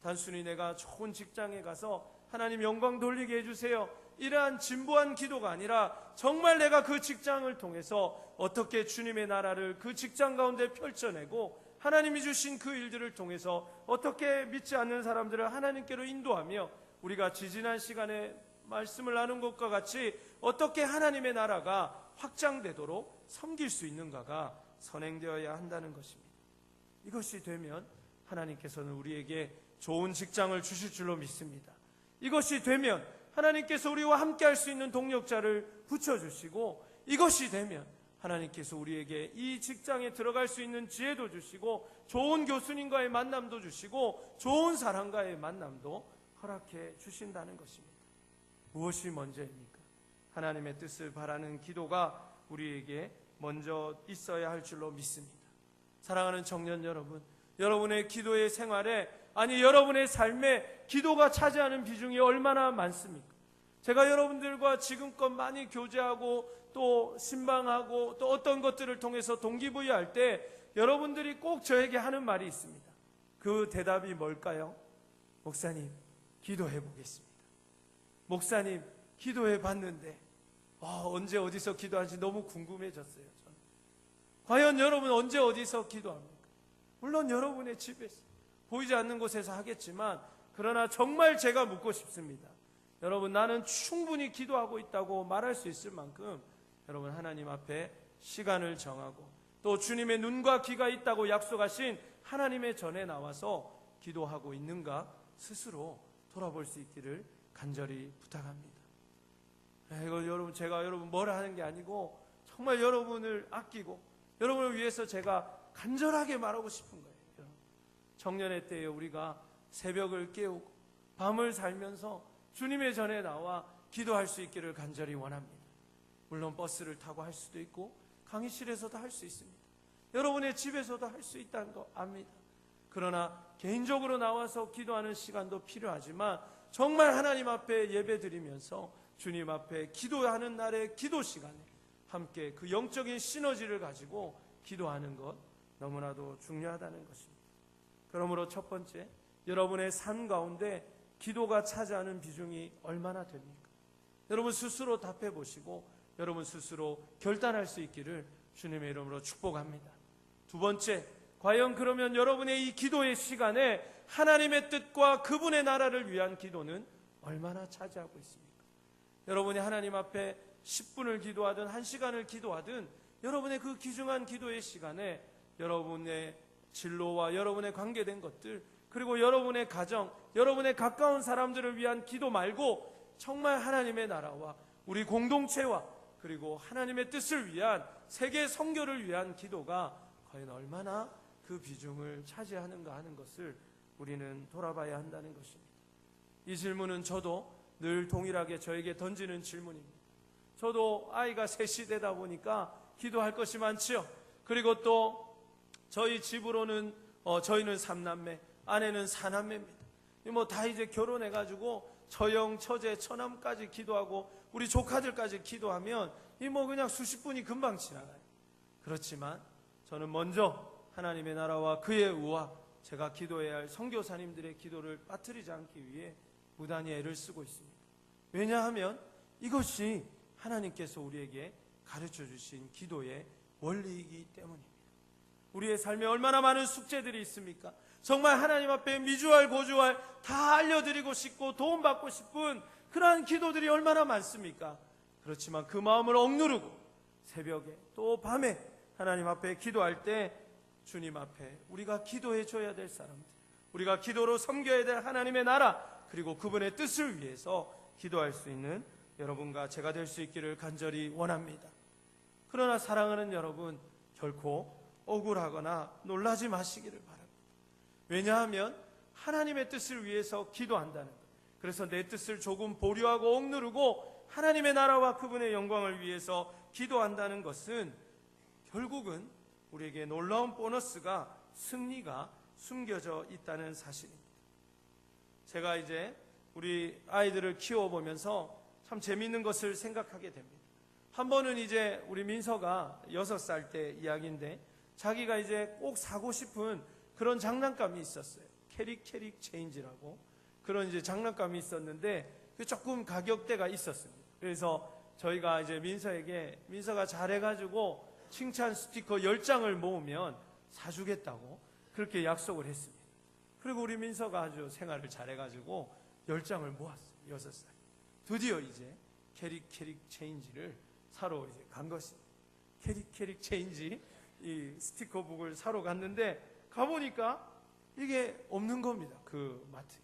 단순히 내가 좋은 직장에 가서 하나님 영광 돌리게 해주세요, 이러한 진부한 기도가 아니라 정말 내가 그 직장을 통해서 어떻게 주님의 나라를 그 직장 가운데 펼쳐내고 하나님이 주신 그 일들을 통해서 어떻게 믿지 않는 사람들을 하나님께로 인도하며 우리가 지지난 시간에 말씀을 나눈 것과 같이 어떻게 하나님의 나라가 확장되도록 섬길 수 있는가가 선행되어야 한다는 것입니다. 이것이 되면 하나님께서는 우리에게 좋은 직장을 주실 줄로 믿습니다. 이것이 되면 하나님께서 우리와 함께 할 수 있는 동력자를 붙여주시고 이것이 되면 하나님께서 우리에게 이 직장에 들어갈 수 있는 지혜도 주시고 좋은 교수님과의 만남도 주시고 좋은 사람과의 만남도 허락해 주신다는 것입니다. 무엇이 먼저입니까? 하나님의 뜻을 바라는 기도가 우리에게 먼저 있어야 할 줄로 믿습니다. 사랑하는 청년 여러분, 여러분의 기도의 생활에, 아니 여러분의 삶에 기도가 차지하는 비중이 얼마나 많습니까? 제가 여러분들과 지금껏 많이 교제하고 또 신방하고 또 어떤 것들을 통해서 동기부여할 때 여러분들이 꼭 저에게 하는 말이 있습니다. 그 대답이 뭘까요? 목사님, 기도해 보겠습니다. 목사님, 기도해 봤는데 언제 어디서 기도하는지 너무 궁금해졌어요. 저는. 과연 여러분 언제 어디서 기도합니까? 물론 여러분의 집에서 보이지 않는 곳에서 하겠지만, 그러나 정말 제가 묻고 싶습니다. 여러분, 나는 충분히 기도하고 있다고 말할 수 있을 만큼 여러분 하나님 앞에 시간을 정하고 또 주님의 눈과 귀가 있다고 약속하신 하나님의 전에 나와서 기도하고 있는가 스스로 돌아볼 수 있기를 간절히 부탁합니다. 이거 여러분, 제가 여러분 뭐라 하는 게 아니고 정말 여러분을 아끼고 여러분을 위해서 제가 간절하게 말하고 싶은 거예요. 청년의 때에 우리가 새벽을 깨우고 밤을 살면서 주님의 전에 나와 기도할 수 있기를 간절히 원합니다. 물론 버스를 타고 할 수도 있고 강의실에서도 할 수 있습니다. 여러분의 집에서도 할 수 있다는 거 압니다. 그러나 개인적으로 나와서 기도하는 시간도 필요하지만 정말 하나님 앞에 예배드리면서 주님 앞에 기도하는 날의 기도 시간에 함께 그 영적인 시너지를 가지고 기도하는 것 너무나도 중요하다는 것입니다. 그러므로 첫 번째, 여러분의 삶 가운데 기도가 차지하는 비중이 얼마나 됩니까? 여러분 스스로 답해 보시고 여러분 스스로 결단할 수 있기를 주님의 이름으로 축복합니다. 두 번째, 과연 그러면 여러분의 이 기도의 시간에 하나님의 뜻과 그분의 나라를 위한 기도는 얼마나 차지하고 있습니까? 여러분이 하나님 앞에 10분을 기도하든 1시간을 기도하든 여러분의 그 귀중한 기도의 시간에 여러분의 진로와 여러분의 관계된 것들, 그리고 여러분의 가정, 여러분의 가까운 사람들을 위한 기도 말고 정말 하나님의 나라와 우리 공동체와 그리고 하나님의 뜻을 위한 세계 선교를 위한 기도가 과연 얼마나 그 비중을 차지하는가 하는 것을 우리는 돌아봐야 한다는 것입니다. 이 질문은 저도 늘 동일하게 저에게 던지는 질문입니다. 저도 아이가 셋이 되다 보니까 기도할 것이 많지요. 그리고 또 저희 집으로는 저희는 3남매, 아내는 4남매입니다. 다 이제 결혼해가지고 처형, 처제, 처남까지 기도하고 우리 조카들까지 기도하면 그냥 수십 분이 금방 지나가요. 그렇지만 저는 먼저 하나님의 나라와 그의 의와 제가 기도해야 할 선교사님들의 기도를 빠뜨리지 않기 위해 무단히 애를 쓰고 있습니다. 왜냐하면 이것이 하나님께서 우리에게 가르쳐 주신 기도의 원리이기 때문입니다. 우리의 삶에 얼마나 많은 숙제들이 있습니까? 정말 하나님 앞에 미주알 고주알 다 알려드리고 싶고 도움받고 싶은 그러한 기도들이 얼마나 많습니까? 그렇지만 그 마음을 억누르고 새벽에 또 밤에 하나님 앞에 기도할 때 주님 앞에 우리가 기도해 줘야 될 사람들, 우리가 기도로 섬겨야 될 하나님의 나라 그리고 그분의 뜻을 위해서 기도할 수 있는 여러분과 제가 될 수 있기를 간절히 원합니다. 그러나 사랑하는 여러분, 결코 억울하거나 놀라지 마시기를 바랍니다. 왜냐하면 하나님의 뜻을 위해서 기도한다는 것, 그래서 내 뜻을 조금 보류하고 억누르고 하나님의 나라와 그분의 영광을 위해서 기도한다는 것은 결국은 우리에게 놀라운 보너스가, 승리가 숨겨져 있다는 사실입니다. 제가 이제 우리 아이들을 키워보면서 참 재미있는 것을 생각하게 됩니다. 한 번은 이제 우리 민서가 6살 때 이야기인데, 자기가 이제 꼭 사고 싶은 그런 장난감이 있었어요. 캐릭 체인지라고 그런 이제 장난감이 있었는데 조금 가격대가 있었습니다. 그래서 저희가 이제 민서에게, 민서가 잘해가지고 칭찬 스티커 10장을 모으면 사주겠다고 그렇게 약속을 했습니다. 그리고 우리 민서가 아주 생활을 잘해가지고 10장을 모았어요. 6살. 드디어 이제 캐릭 체인지를 사러 이제 간 것입니다. 캐릭 체인지 이 스티커북을 사러 갔는데, 가보니까 이게 없는 겁니다. 그 마트에.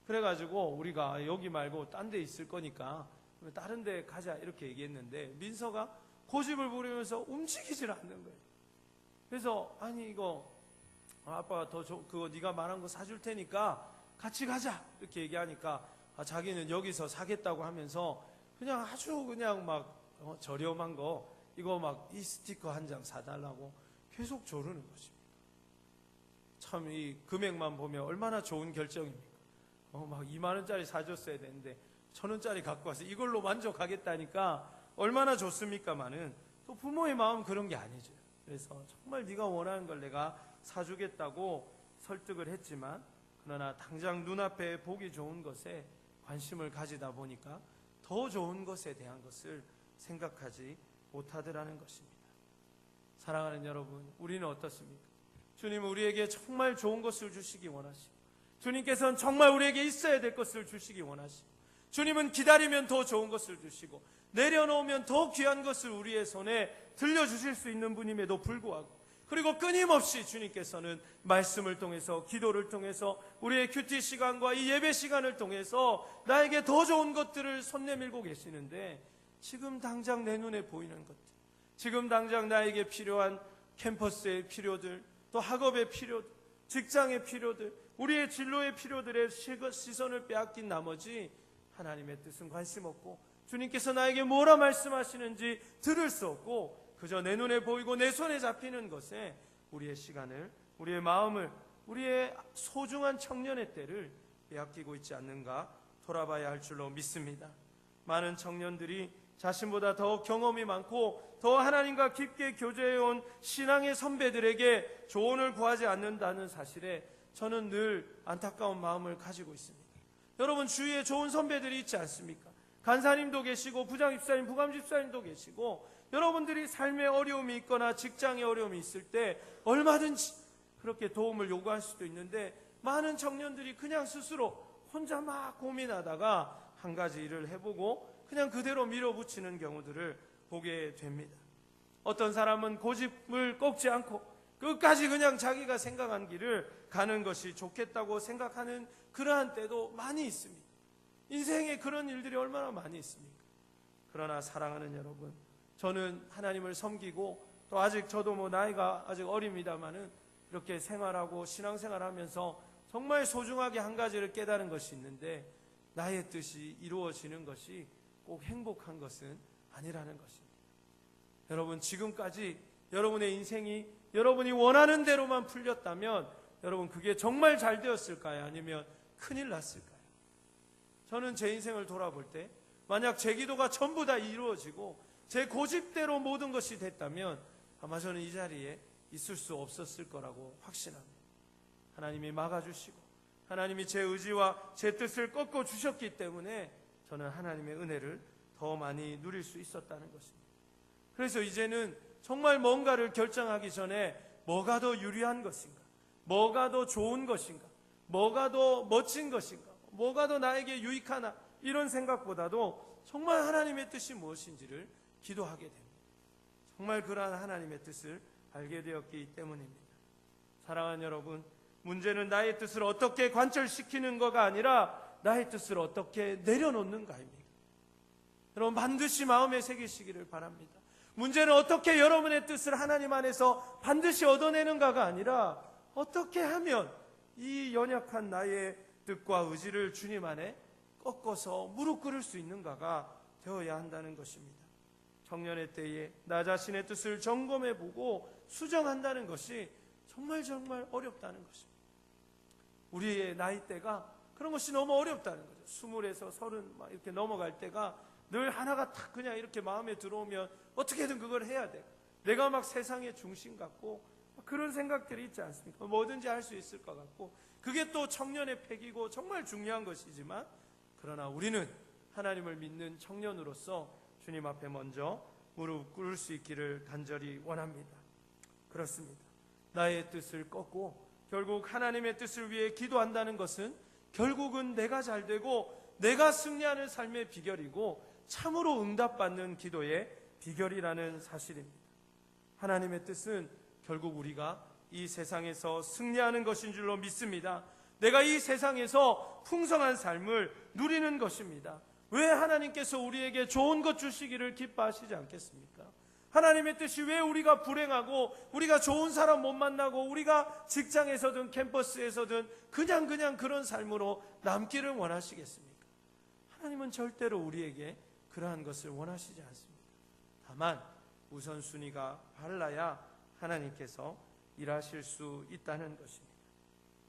그래가지고 우리가 여기 말고 딴 데 있을 거니까 다른 데 가자 이렇게 얘기했는데, 민서가 고집을 부리면서 움직이질 않는 거예요. 그래서 아니 이거 아빠가 그거 네가 말한 거 사줄 테니까 같이 가자 이렇게 얘기하니까, 자기는 여기서 사겠다고 하면서 그냥 아주 그냥 막 저렴한 거 이거 막 이 스티커 한 장 사달라고 계속 조르는 것입니다. 참 이 금액만 보면 얼마나 좋은 결정입니까? 막 2만 원짜리 사줬어야 되는데 1,000원짜리 갖고 와서 이걸로 만족하겠다니까 얼마나 좋습니까마는, 또 부모의 마음 그런 게 아니죠. 그래서 정말 네가 원하는 걸 내가 사주겠다고 설득을 했지만, 그러나 당장 눈앞에 보기 좋은 것에 관심을 가지다 보니까 더 좋은 것에 대한 것을 생각하지 못하더라는 것입니다. 사랑하는 여러분, 우리는 어떻습니까? 주님은 우리에게 정말 좋은 것을 주시기 원하시고, 주님께서는 정말 우리에게 있어야 될 것을 주시기 원하시고, 주님은 기다리면 더 좋은 것을 주시고 내려놓으면 더 귀한 것을 우리의 손에 들려주실 수 있는 분임에도 불구하고, 그리고 끊임없이 주님께서는 말씀을 통해서, 기도를 통해서, 우리의 큐티 시간과 이 예배 시간을 통해서 나에게 더 좋은 것들을 손 내밀고 계시는데, 지금 당장 내 눈에 보이는 것들, 지금 당장 나에게 필요한 캠퍼스의 필요들, 또 학업의 필요들, 직장의 필요들, 우리의 진로의 필요들의 시선을 빼앗긴 나머지 하나님의 뜻은 관심 없고, 주님께서 나에게 뭐라 말씀하시는지 들을 수 없고, 그저 내 눈에 보이고 내 손에 잡히는 것에 우리의 시간을, 우리의 마음을, 우리의 소중한 청년의 때를 빼앗기고 있지 않는가 돌아봐야 할 줄로 믿습니다. 많은 청년들이 자신보다 더 경험이 많고 더 하나님과 깊게 교제해온 신앙의 선배들에게 조언을 구하지 않는다는 사실에 저는 늘 안타까운 마음을 가지고 있습니다. 여러분, 주위에 좋은 선배들이 있지 않습니까? 간사님도 계시고 부장집사님, 부감집사님도 계시고, 여러분들이 삶에 어려움이 있거나 직장에 어려움이 있을 때 얼마든지 그렇게 도움을 요구할 수도 있는데, 많은 청년들이 그냥 스스로 혼자 막 고민하다가 한 가지 일을 해보고 그냥 그대로 밀어붙이는 경우들을 보게 됩니다. 어떤 사람은 고집을 꺾지 않고 끝까지 그냥 자기가 생각한 길을 가는 것이 좋겠다고 생각하는 그러한 때도 많이 있습니다. 인생에 그런 일들이 얼마나 많이 있습니까? 그러나 사랑하는 여러분, 저는 하나님을 섬기고, 또 아직 저도 뭐 나이가 아직 어립니다마는 이렇게 생활하고 신앙생활하면서 정말 소중하게 한 가지를 깨달은 것이 있는데, 나의 뜻이 이루어지는 것이 꼭 행복한 것은 아니라는 것입니다. 여러분, 지금까지 여러분의 인생이 여러분이 원하는 대로만 풀렸다면 여러분, 그게 정말 잘 되었을까요? 아니면 큰일 났을까요? 저는 제 인생을 돌아볼 때 만약 제 기도가 전부 다 이루어지고 제 고집대로 모든 것이 됐다면 아마 저는 이 자리에 있을 수 없었을 거라고 확신합니다. 하나님이 막아주시고 하나님이 제 의지와 제 뜻을 꺾어 주셨기 때문에 저는 하나님의 은혜를 더 많이 누릴 수 있었다는 것입니다. 그래서 이제는 정말 뭔가를 결정하기 전에 뭐가 더 유리한 것인가, 뭐가 더 좋은 것인가, 뭐가 더 멋진 것인가, 뭐가 더 나에게 유익하나, 이런 생각보다도 정말 하나님의 뜻이 무엇인지를 기도하게 됩니다. 정말 그러한 하나님의 뜻을 알게 되었기 때문입니다. 사랑하는 여러분, 문제는 나의 뜻을 어떻게 관철시키는 거가 아니라 나의 뜻을 어떻게 내려놓는가입니다. 여러분, 반드시 마음에 새기시기를 바랍니다. 문제는 어떻게 여러분의 뜻을 하나님 안에서 반드시 얻어내는가가 아니라 어떻게 하면 이 연약한 나의 뜻과 의지를 주님 안에 꺾어서 무릎 꿇을 수 있는가가 되어야 한다는 것입니다. 청년의 때에 나 자신의 뜻을 점검해 보고 수정한다는 것이 정말 어렵다는 것입니다. 우리의 나이대가 그런 것이 너무 어렵다는 거죠. 20에서 30 막 이렇게 넘어갈 때가 늘 하나가 탁 그냥 이렇게 마음에 들어오면 어떻게든 그걸 해야 돼. 내가 막 세상의 중심 같고 그런 생각들이 있지 않습니까? 뭐든지 할 수 있을 것 같고 그게 또 청년의 패기고 정말 중요한 것이지만 그러나 우리는 하나님을 믿는 청년으로서 주님 앞에 먼저 무릎 꿇을 수 있기를 간절히 원합니다. 그렇습니다. 나의 뜻을 꺾고 결국 하나님의 뜻을 위해 기도한다는 것은 결국은 내가 잘 되고 내가 승리하는 삶의 비결이고 참으로 응답받는 기도의 비결이라는 사실입니다. 하나님의 뜻은 결국 우리가 이 세상에서 승리하는 것인 줄로 믿습니다. 내가 이 세상에서 풍성한 삶을 누리는 것입니다. 왜 하나님께서 우리에게 좋은 것 주시기를 기뻐하시지 않겠습니까? 하나님의 뜻이 왜 우리가 불행하고 우리가 좋은 사람 못 만나고 우리가 직장에서든 캠퍼스에서든 그냥 그런 삶으로 남기를 원하시겠습니까? 하나님은 절대로 우리에게 그러한 것을 원하시지 않습니다. 다만 우선순위가 달라야 하나님께서 일하실 수 있다는 것입니다.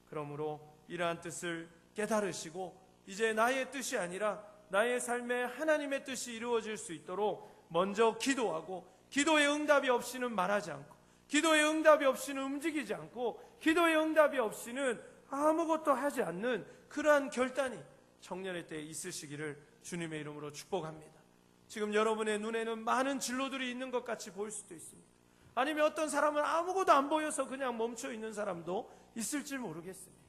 그러므로 이러한 뜻을 깨달으시고 이제 나의 뜻이 아니라 나의 삶에 하나님의 뜻이 이루어질 수 있도록 먼저 기도하고 기도의 응답이 없이는 말하지 않고 기도의 응답이 없이는 움직이지 않고 기도의 응답이 없이는 아무것도 하지 않는 그러한 결단이 청년의 때에 있으시기를 주님의 이름으로 축복합니다. 지금 여러분의 눈에는 많은 진로들이 있는 것 같이 보일 수도 있습니다. 아니면 어떤 사람은 아무것도 안 보여서 그냥 멈춰 있는 사람도 있을지 모르겠습니다.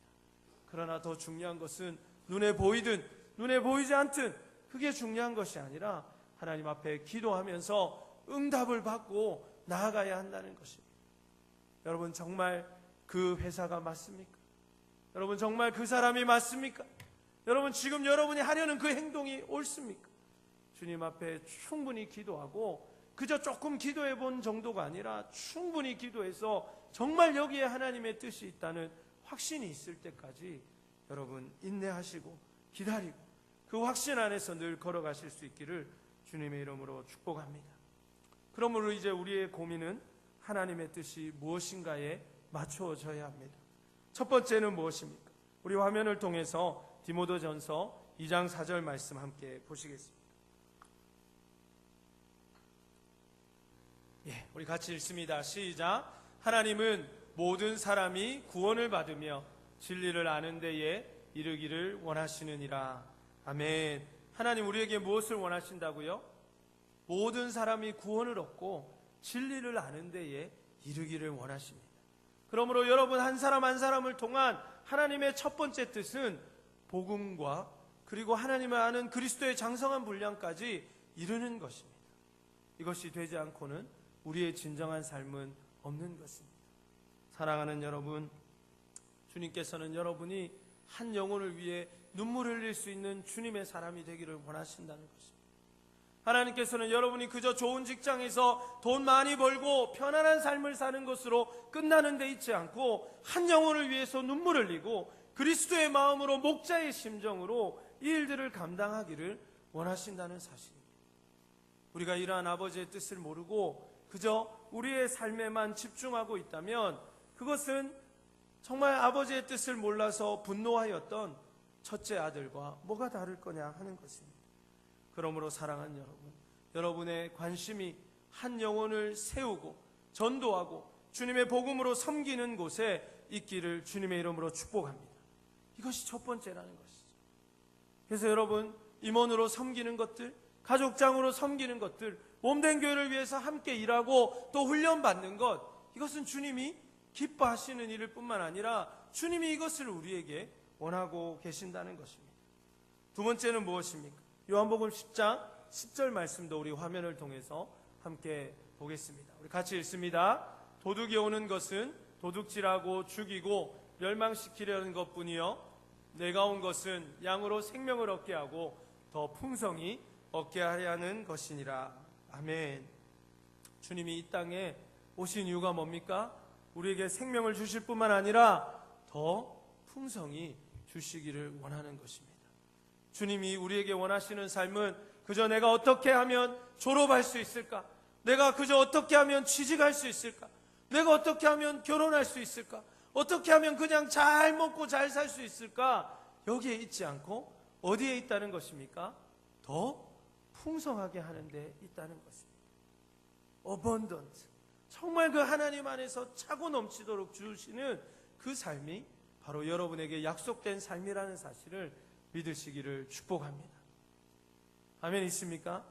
그러나 더 중요한 것은 눈에 보이든 눈에 보이지 않든 그게 중요한 것이 아니라 하나님 앞에 기도하면서 응답을 받고 나아가야 한다는 것입니다. 여러분 정말 그 회사가 맞습니까? 여러분 정말 그 사람이 맞습니까? 여러분 지금 여러분이 하려는 그 행동이 옳습니까? 주님 앞에 충분히 기도하고 그저 조금 기도해 본 정도가 아니라 충분히 기도해서 정말 여기에 하나님의 뜻이 있다는 확신이 있을 때까지 여러분 인내하시고 기다리고 그 확신 안에서 늘 걸어가실 수 있기를 주님의 이름으로 축복합니다. 그러므로 이제 우리의 고민은 하나님의 뜻이 무엇인가에 맞춰져야 합니다. 첫 번째는 무엇입니까? 우리 화면을 통해서 디모데전서 2장 4절 말씀 함께 보시겠습니다. 예, 우리 같이 읽습니다. 시작. 하나님은 모든 사람이 구원을 받으며 진리를 아는 데에 이르기를 원하시느니라. 아멘. 하나님 우리에게 무엇을 원하신다고요? 모든 사람이 구원을 얻고 진리를 아는 데에 이르기를 원하십니다. 그러므로 여러분 한 사람 한 사람을 통한 하나님의 첫 번째 뜻은 복음과 그리고 하나님을 아는 그리스도의 장성한 분량까지 이르는 것입니다. 이것이 되지 않고는 우리의 진정한 삶은 없는 것입니다. 사랑하는 여러분, 주님께서는 여러분이 한 영혼을 위해 눈물을 흘릴 수 있는 주님의 사람이 되기를 원하신다는 것입니다. 하나님께서는 여러분이 그저 좋은 직장에서 돈 많이 벌고 편안한 삶을 사는 것으로 끝나는 데 있지 않고 한 영혼을 위해서 눈물 흘리고 그리스도의 마음으로 목자의 심정으로 이 일들을 감당하기를 원하신다는 사실입니다. 우리가 이러한 아버지의 뜻을 모르고 그저 우리의 삶에만 집중하고 있다면 그것은 정말 아버지의 뜻을 몰라서 분노하였던 첫째 아들과 뭐가 다를 거냐 하는 것입니다. 그러므로 사랑하는 여러분, 여러분의 관심이 한 영혼을 세우고 전도하고 주님의 복음으로 섬기는 곳에 있기를 주님의 이름으로 축복합니다. 이것이 첫 번째라는 것이죠. 그래서 여러분 임원으로 섬기는 것들, 가족장으로 섬기는 것들, 몸된 교회를 위해서 함께 일하고 또 훈련받는 것, 이것은 주님이 기뻐하시는 일일 뿐만 아니라 주님이 이것을 우리에게 원하고 계신다는 것입니다. 두 번째는 무엇입니까? 요한복음 10장 10절 말씀도 우리 화면을 통해서 함께 보겠습니다. 우리 같이 읽습니다. 도둑이 오는 것은 도둑질하고 죽이고 멸망시키려는 것뿐이요 내가 온 것은 양으로 생명을 얻게 하고 더 풍성히 얻게 하려는 것이니라. 아멘. 주님이 이 땅에 오신 이유가 뭡니까? 우리에게 생명을 주실 뿐만 아니라 더 풍성히 주시기를 원하는 것입니다. 주님이 우리에게 원하시는 삶은 그저 내가 어떻게 하면 졸업할 수 있을까? 내가 그저 어떻게 하면 취직할 수 있을까? 내가 어떻게 하면 결혼할 수 있을까? 어떻게 하면 그냥 잘 먹고 잘 살 수 있을까? 여기에 있지 않고 어디에 있다는 것입니까? 더 풍성하게 하는 데 있다는 것입니다. abundant. 정말 그 하나님 안에서 차고 넘치도록 주시는 그 삶이 바로 여러분에게 약속된 삶이라는 사실을 믿으시기를 축복합니다. 아멘 있습니까?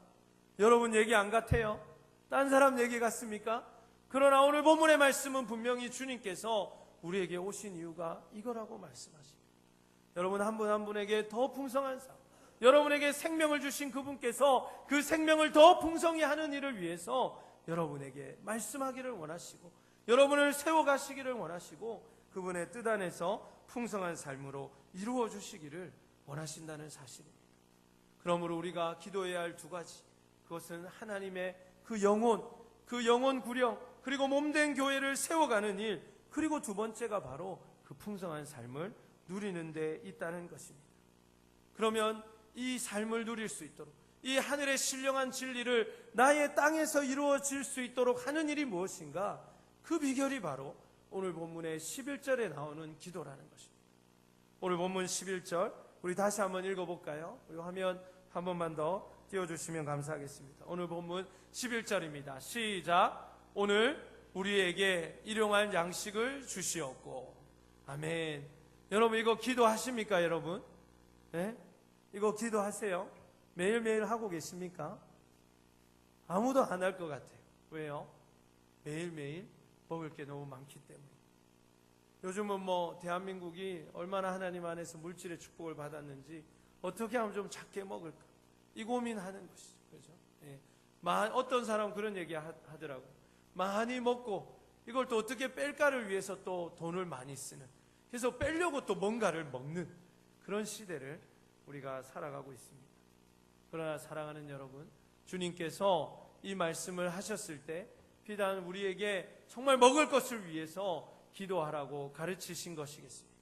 여러분 얘기 안 같아요? 딴 사람 얘기 같습니까? 그러나 오늘 본문의 말씀은 분명히 주님께서 우리에게 오신 이유가 이거라고 말씀하십니다. 여러분 한 분 한 분에게 더 풍성한 삶, 여러분에게 생명을 주신 그분께서 그 생명을 더 풍성히 하는 일을 위해서 여러분에게 말씀하기를 원하시고 여러분을 세워가시기를 원하시고 그분의 뜻 안에서 풍성한 삶으로 이루어 주시기를 원하신다는 사실입니다. 그러므로 우리가 기도해야 할 두 가지, 그것은 하나님의 그 영혼 구령, 그리고 몸된 교회를 세워가는 일, 그리고 두 번째가 바로 그 풍성한 삶을 누리는 데 있다는 것입니다. 그러면 이 삶을 누릴 수 있도록, 이 하늘의 신령한 진리를 나의 땅에서 이루어질 수 있도록 하는 일이 무엇인가? 그 비결이 바로 오늘 본문의 11절에 나오는 기도라는 것입니다. 오늘 본문 11절 우리 다시 한번 읽어볼까요? 우리 화면 한 번만 더 띄워주시면 감사하겠습니다. 오늘 본문 11절입니다. 시작. 오늘 우리에게 일용할 양식을 주시옵고. 아멘. 여러분 이거 기도하십니까 여러분? 네? 이거 기도하세요? 매일매일 하고 계십니까? 아무도 안 할 것 같아요. 왜요? 매일매일 먹을 게 너무 많기 때문에. 요즘은 뭐 대한민국이 얼마나 하나님 안에서 물질의 축복을 받았는지 어떻게 하면 좀 작게 먹을까? 이 고민하는 것이죠. 그렇죠? 예. 어떤 사람은 그런 얘기 하더라고요. 많이 먹고 이걸 또 어떻게 뺄까를 위해서 또 돈을 많이 쓰는, 그래서 빼려고 또 뭔가를 먹는 그런 시대를 우리가 살아가고 있습니다. 그러나 사랑하는 여러분, 주님께서 이 말씀을 하셨을 때 비단 우리에게 정말 먹을 것을 위해서 기도하라고 가르치신 것이겠습니까?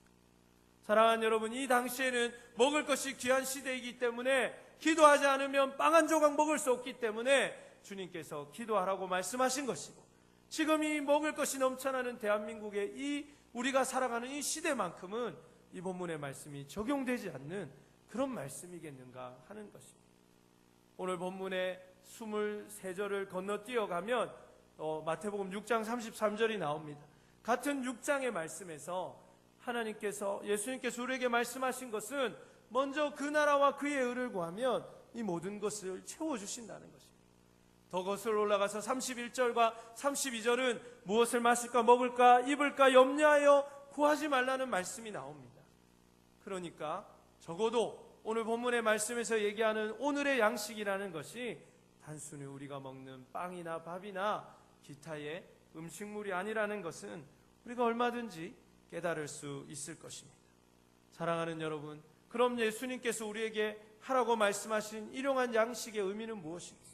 사랑하는 여러분, 이 당시에는 먹을 것이 귀한 시대이기 때문에 기도하지 않으면 빵 한 조각 먹을 수 없기 때문에 주님께서 기도하라고 말씀하신 것이고, 지금 이 먹을 것이 넘쳐나는 대한민국의 이 우리가 살아가는 이 시대만큼은 이 본문의 말씀이 적용되지 않는 그런 말씀이겠는가 하는 것입니다. 오늘 본문의 23절을 건너뛰어 가면 마태복음 6장 33절이 나옵니다. 같은 6장의 말씀에서 하나님께서, 예수님께서 우리에게 말씀하신 것은 먼저 그 나라와 그의 의를 구하면 이 모든 것을 채워주신다는 것입니다. 더 거슬러 올라가서 31절과 32절은 무엇을 마실까 먹을까 입을까 염려하여 구하지 말라는 말씀이 나옵니다. 그러니까 적어도 오늘 본문의 말씀에서 얘기하는 오늘의 양식이라는 것이 단순히 우리가 먹는 빵이나 밥이나 기타의 음식물이 아니라는 것은 우리가 얼마든지 깨달을 수 있을 것입니다. 사랑하는 여러분, 그럼 예수님께서 우리에게 하라고 말씀하신 일용한 양식의 의미는 무엇입니까?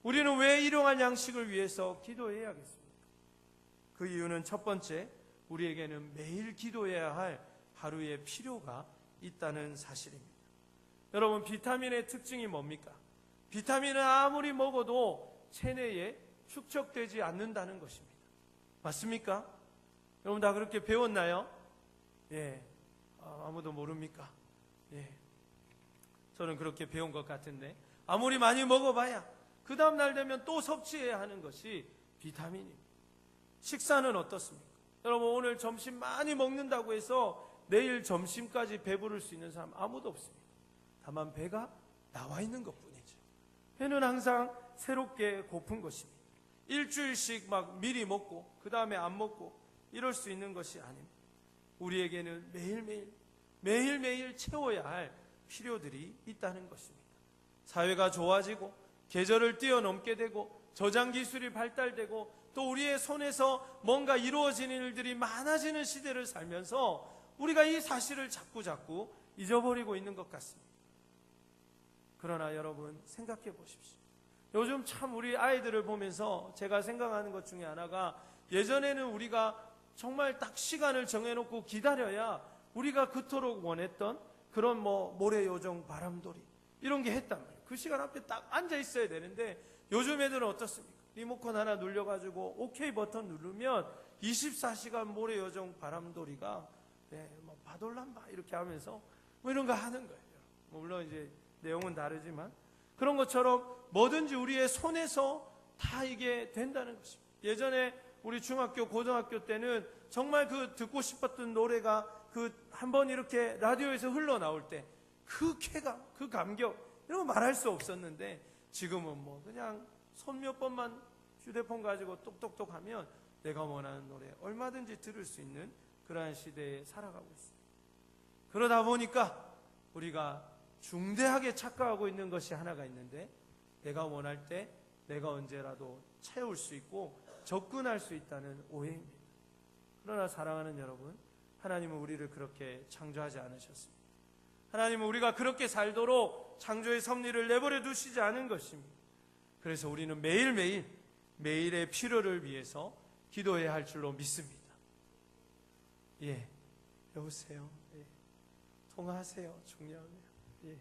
우리는 왜 일용한 양식을 위해서 기도해야겠습니까? 그 이유는 첫 번째, 우리에게는 매일 기도해야 할 하루의 필요가 있다는 사실입니다. 여러분, 비타민의 특징이 뭡니까? 비타민은 아무리 먹어도 체내에 축적되지 않는다는 것입니다. 맞습니까? 여러분 다 그렇게 배웠나요? 예. 아무도 모릅니까? 예. 저는 그렇게 배운 것 같은데, 아무리 많이 먹어봐야 그 다음날 되면 또 섭취해야 하는 것이 비타민입니다. 식사는 어떻습니까? 여러분 오늘 점심 많이 먹는다고 해서 내일 점심까지 배부를 수 있는 사람 아무도 없습니다. 다만 배가 나와 있는 것뿐이죠. 배는 항상 새롭게 고픈 것입니다. 일주일씩 막 미리 먹고 그 다음에 안 먹고 이럴 수 있는 것이 아닙니다. 우리에게는 매일매일 채워야 할 필요들이 있다는 것입니다. 사회가 좋아지고 계절을 뛰어넘게 되고 저장 기술이 발달되고 또 우리의 손에서 뭔가 이루어지는 일들이 많아지는 시대를 살면서 우리가 이 사실을 자꾸 잊어버리고 있는 것 같습니다. 그러나 여러분 생각해 보십시오. 요즘 참 우리 아이들을 보면서 제가 생각하는 것 중에 하나가, 예전에는 우리가 정말 딱 시간을 정해놓고 기다려야 우리가 그토록 원했던 그런 뭐 모래요정 바람돌이 이런 게 했단 말이에요. 그 시간 앞에 딱 앉아 있어야 되는데 요즘 애들은 어떻습니까? 리모컨 하나 눌려가지고 오케이 버튼 누르면 24시간 모래요정 바람돌이가 뭐 바돌란바 이렇게 하면서 뭐 이런 거 하는 거예요. 뭐 물론 이제 내용은 다르지만 그런 것처럼 뭐든지 우리의 손에서 다 이게 된다는 것입니다. 예전에 우리 중학교, 고등학교 때는 정말 그 듣고 싶었던 노래가 그 한번 이렇게 라디오에서 흘러나올 때 그 쾌감, 그 감격 이런 거 말할 수 없었는데 지금은 뭐 그냥 손 몇 번만 휴대폰 가지고 똑똑똑 하면 내가 원하는 노래 얼마든지 들을 수 있는 그러한 시대에 살아가고 있습니다. 그러다 보니까 우리가 중대하게 착각하고 있는 것이 하나가 있는데 내가 원할 때 내가 언제라도 채울 수 있고 접근할 수 있다는 오해입니다. 그러나 사랑하는 여러분, 하나님은 우리를 그렇게 창조하지 않으셨습니다. 하나님은 우리가 그렇게 살도록 창조의 섭리를 내버려 두시지 않은 것입니다. 그래서 우리는 매일매일 매일의 필요를 위해서 기도해야 할 줄로 믿습니다. 예, 여보세요. 예, 통화하세요. 중요하네요. 예,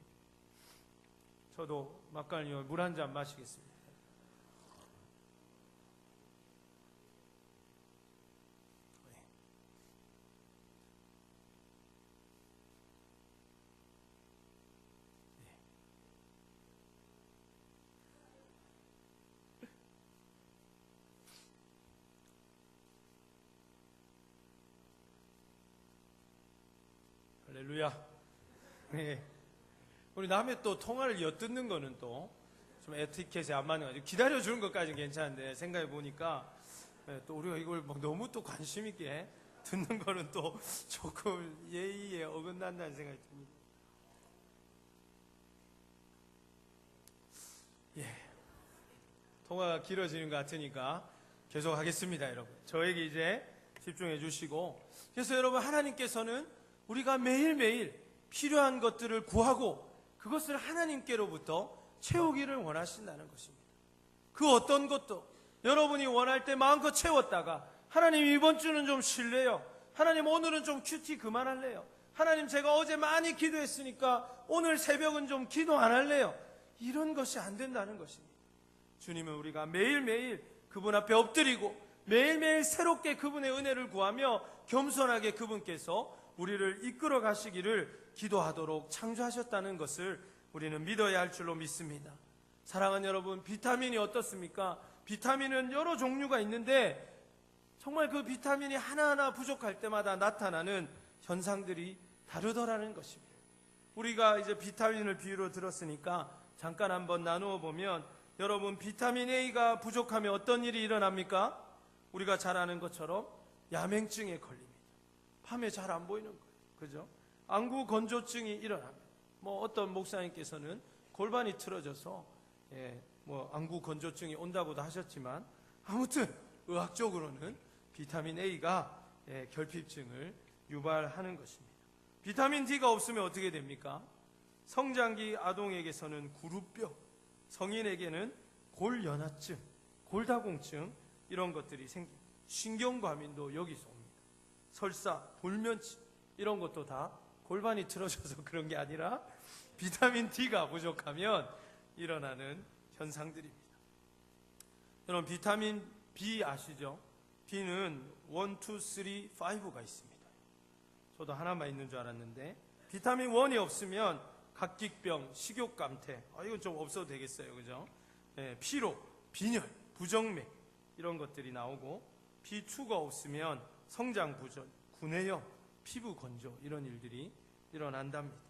저도 막걸리요 물 한 잔 마시겠습니다. 할렐루야. 네. 우리 남의 또 통화를 엿듣는 거는 또 좀 에티켓에 안 맞는 거죠. 기다려주는 것까지는 괜찮은데 생각해 보니까 또 우리가 이걸 막 너무 또 관심 있게 듣는 거는 또 조금 예의에 어긋난다는 생각이 듭니다. 예. 통화가 길어지는 것 같으니까 계속 하겠습니다, 여러분. 저에게 이제 집중해 주시고. 그래서 여러분, 하나님께서는 우리가 매일매일 필요한 것들을 구하고 그것을 하나님께로부터 채우기를 원하신다는 것입니다. 그 어떤 것도 여러분이 원할 때 마음껏 채웠다가 하나님 이번 주는 좀 쉴래요. 하나님 오늘은 좀 큐티 그만할래요. 하나님 제가 어제 많이 기도했으니까 오늘 새벽은 좀 기도 안 할래요. 이런 것이 안 된다는 것입니다. 주님은 우리가 매일매일 그분 앞에 엎드리고 매일매일 새롭게 그분의 은혜를 구하며 겸손하게 그분께서 우리를 이끌어 가시기를 기도하도록 창조하셨다는 것을 우리는 믿어야 할 줄로 믿습니다. 사랑하는 여러분, 비타민이 어떻습니까? 비타민은 여러 종류가 있는데 정말 그 비타민이 하나하나 부족할 때마다 나타나는 현상들이 다르더라는 것입니다. 우리가 이제 비타민을 비유로 들었으니까 잠깐 한번 나누어 보면 여러분, 비타민 A가 부족하면 어떤 일이 일어납니까? 우리가 잘 아는 것처럼 야맹증에 걸립니다. 밤에 잘 안 보이는 거예요. 그죠? 안구 건조증이 일어납니다. 뭐 어떤 목사님께서는 골반이 틀어져서 뭐 안구 건조증이 온다고도 하셨지만 아무튼 의학적으로는 비타민 A가 결핍증을 유발하는 것입니다. 비타민 D가 없으면 어떻게 됩니까? 성장기 아동에게서는 구루병, 성인에게는 골연화증, 골다공증 이런 것들이 생깁니다. 신경과민도 여기서 옵니다. 설사, 불면증 이런 것도 다 골반이 틀어져서 그런 게 아니라 비타민 D가 부족하면 일어나는 현상들입니다. 여러분, 비타민 B 아시죠? B는 1, 2, 3, 5가 있습니다. 저도 하나만 있는 줄 알았는데 비타민 1이 없으면 각기병, 식욕감퇴 이건 좀 없어도 되겠어요. 그죠? 피로, 빈혈, 부정맥 이런 것들이 나오고 B2가 없으면 성장 부전, 구내염, 피부 건조 이런 일들이 일어난답니다.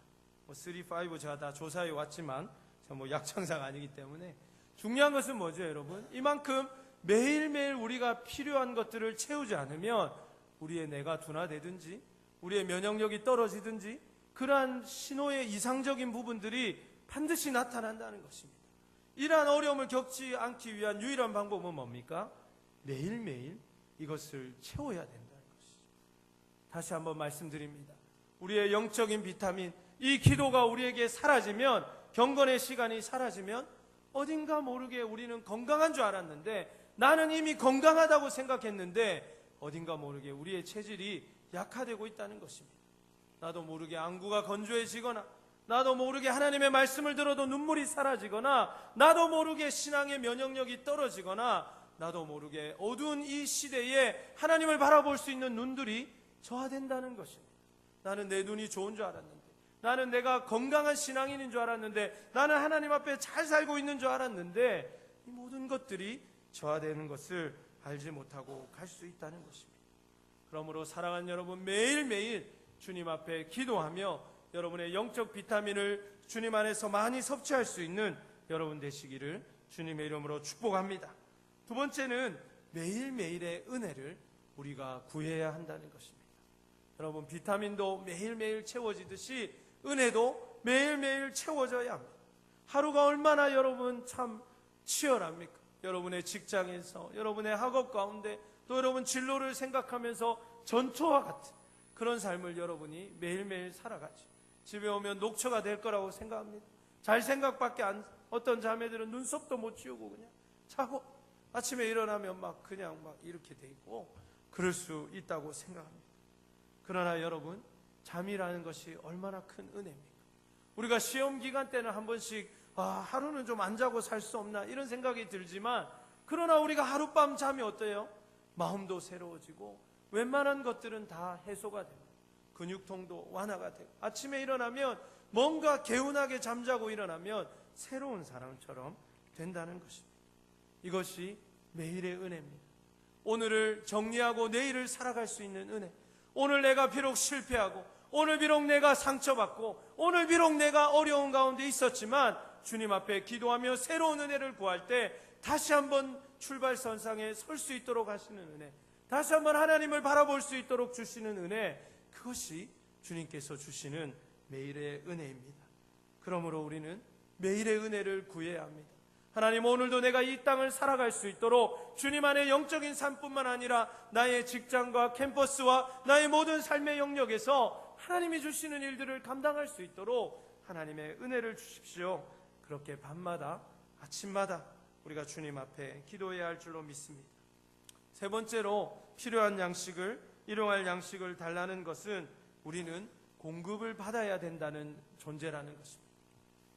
3, 5 제가 다 조사해 왔지만 제가 뭐 약창사가 아니기 때문에 중요한 것은 뭐죠, 여러분? 이만큼 매일매일 우리가 필요한 것들을 채우지 않으면 우리의 뇌가 둔화되든지 우리의 면역력이 떨어지든지 그러한 신호의 이상적인 부분들이 반드시 나타난다는 것입니다. 이러한 어려움을 겪지 않기 위한 유일한 방법은 뭡니까? 매일매일 이것을 채워야 된다는 것이죠. 다시 한번 말씀드립니다. 우리의 영적인 비타민, 이 기도가 우리에게 사라지면, 경건의 시간이 사라지면 어딘가 모르게 우리는 건강한 줄 알았는데, 나는 이미 건강하다고 생각했는데 어딘가 모르게 우리의 체질이 약화되고 있다는 것입니다. 나도 모르게 안구가 건조해지거나, 나도 모르게 하나님의 말씀을 들어도 눈물이 사라지거나, 나도 모르게 신앙의 면역력이 떨어지거나, 나도 모르게 어두운 이 시대에 하나님을 바라볼 수 있는 눈들이 저하된다는 것입니다. 나는 내 눈이 좋은 줄 알았는데, 나는 내가 건강한 신앙인인 줄 알았는데, 나는 하나님 앞에 잘 살고 있는 줄 알았는데, 이 모든 것들이 저하되는 것을 알지 못하고 갈 수 있다는 것입니다. 그러므로 사랑하는 여러분, 매일매일 주님 앞에 기도하며 여러분의 영적 비타민을 주님 안에서 많이 섭취할 수 있는 여러분 되시기를 주님의 이름으로 축복합니다. 두 번째는 매일매일의 은혜를 우리가 구해야 한다는 것입니다. 여러분, 비타민도 매일매일 채워지듯이 은혜도 매일매일 채워져야 합니다. 하루가 얼마나 여러분 참 치열합니까? 여러분의 직장에서, 여러분의 학업 가운데, 또 여러분 진로를 생각하면서 전초와 같은 그런 삶을 여러분이 매일매일 살아가죠. 집에 오면 녹초가 될 거라고 생각합니다. 잘 생각밖에 어떤 자매들은 눈썹도 못 지우고 그냥 자고 아침에 일어나면 그냥 이렇게 돼 있고 그럴 수 있다고 생각합니다. 그러나 여러분, 잠이라는 것이 얼마나 큰 은혜입니까? 우리가 시험 기간 때는 한 번씩 하루는 좀 안 자고 살 수 없나 이런 생각이 들지만, 그러나 우리가 하룻밤 잠이 어때요? 마음도 새로워지고 웬만한 것들은 다 해소가 되고 근육통도 완화가 되고, 아침에 일어나면 뭔가 개운하게 잠자고 일어나면 새로운 사람처럼 된다는 것입니다. 이것이 매일의 은혜입니다. 오늘을 정리하고 내일을 살아갈 수 있는 은혜. 오늘 내가 비록 실패하고, 오늘 비록 내가 상처받고, 오늘 비록 내가 어려운 가운데 있었지만 주님 앞에 기도하며 새로운 은혜를 구할 때 다시 한번 출발선상에 설 수 있도록 하시는 은혜, 다시 한번 하나님을 바라볼 수 있도록 주시는 은혜, 그것이 주님께서 주시는 매일의 은혜입니다. 그러므로 우리는 매일의 은혜를 구해야 합니다. 하나님, 오늘도 내가 이 땅을 살아갈 수 있도록 주님 안에 영적인 삶뿐만 아니라 나의 직장과 캠퍼스와 나의 모든 삶의 영역에서 하나님이 주시는 일들을 감당할 수 있도록 하나님의 은혜를 주십시오. 그렇게 밤마다 아침마다 우리가 주님 앞에 기도해야 할 줄로 믿습니다. 세 번째로 필요한 양식을, 일용할 양식을 달라는 것은 우리는 공급을 받아야 된다는 존재라는 것입니다.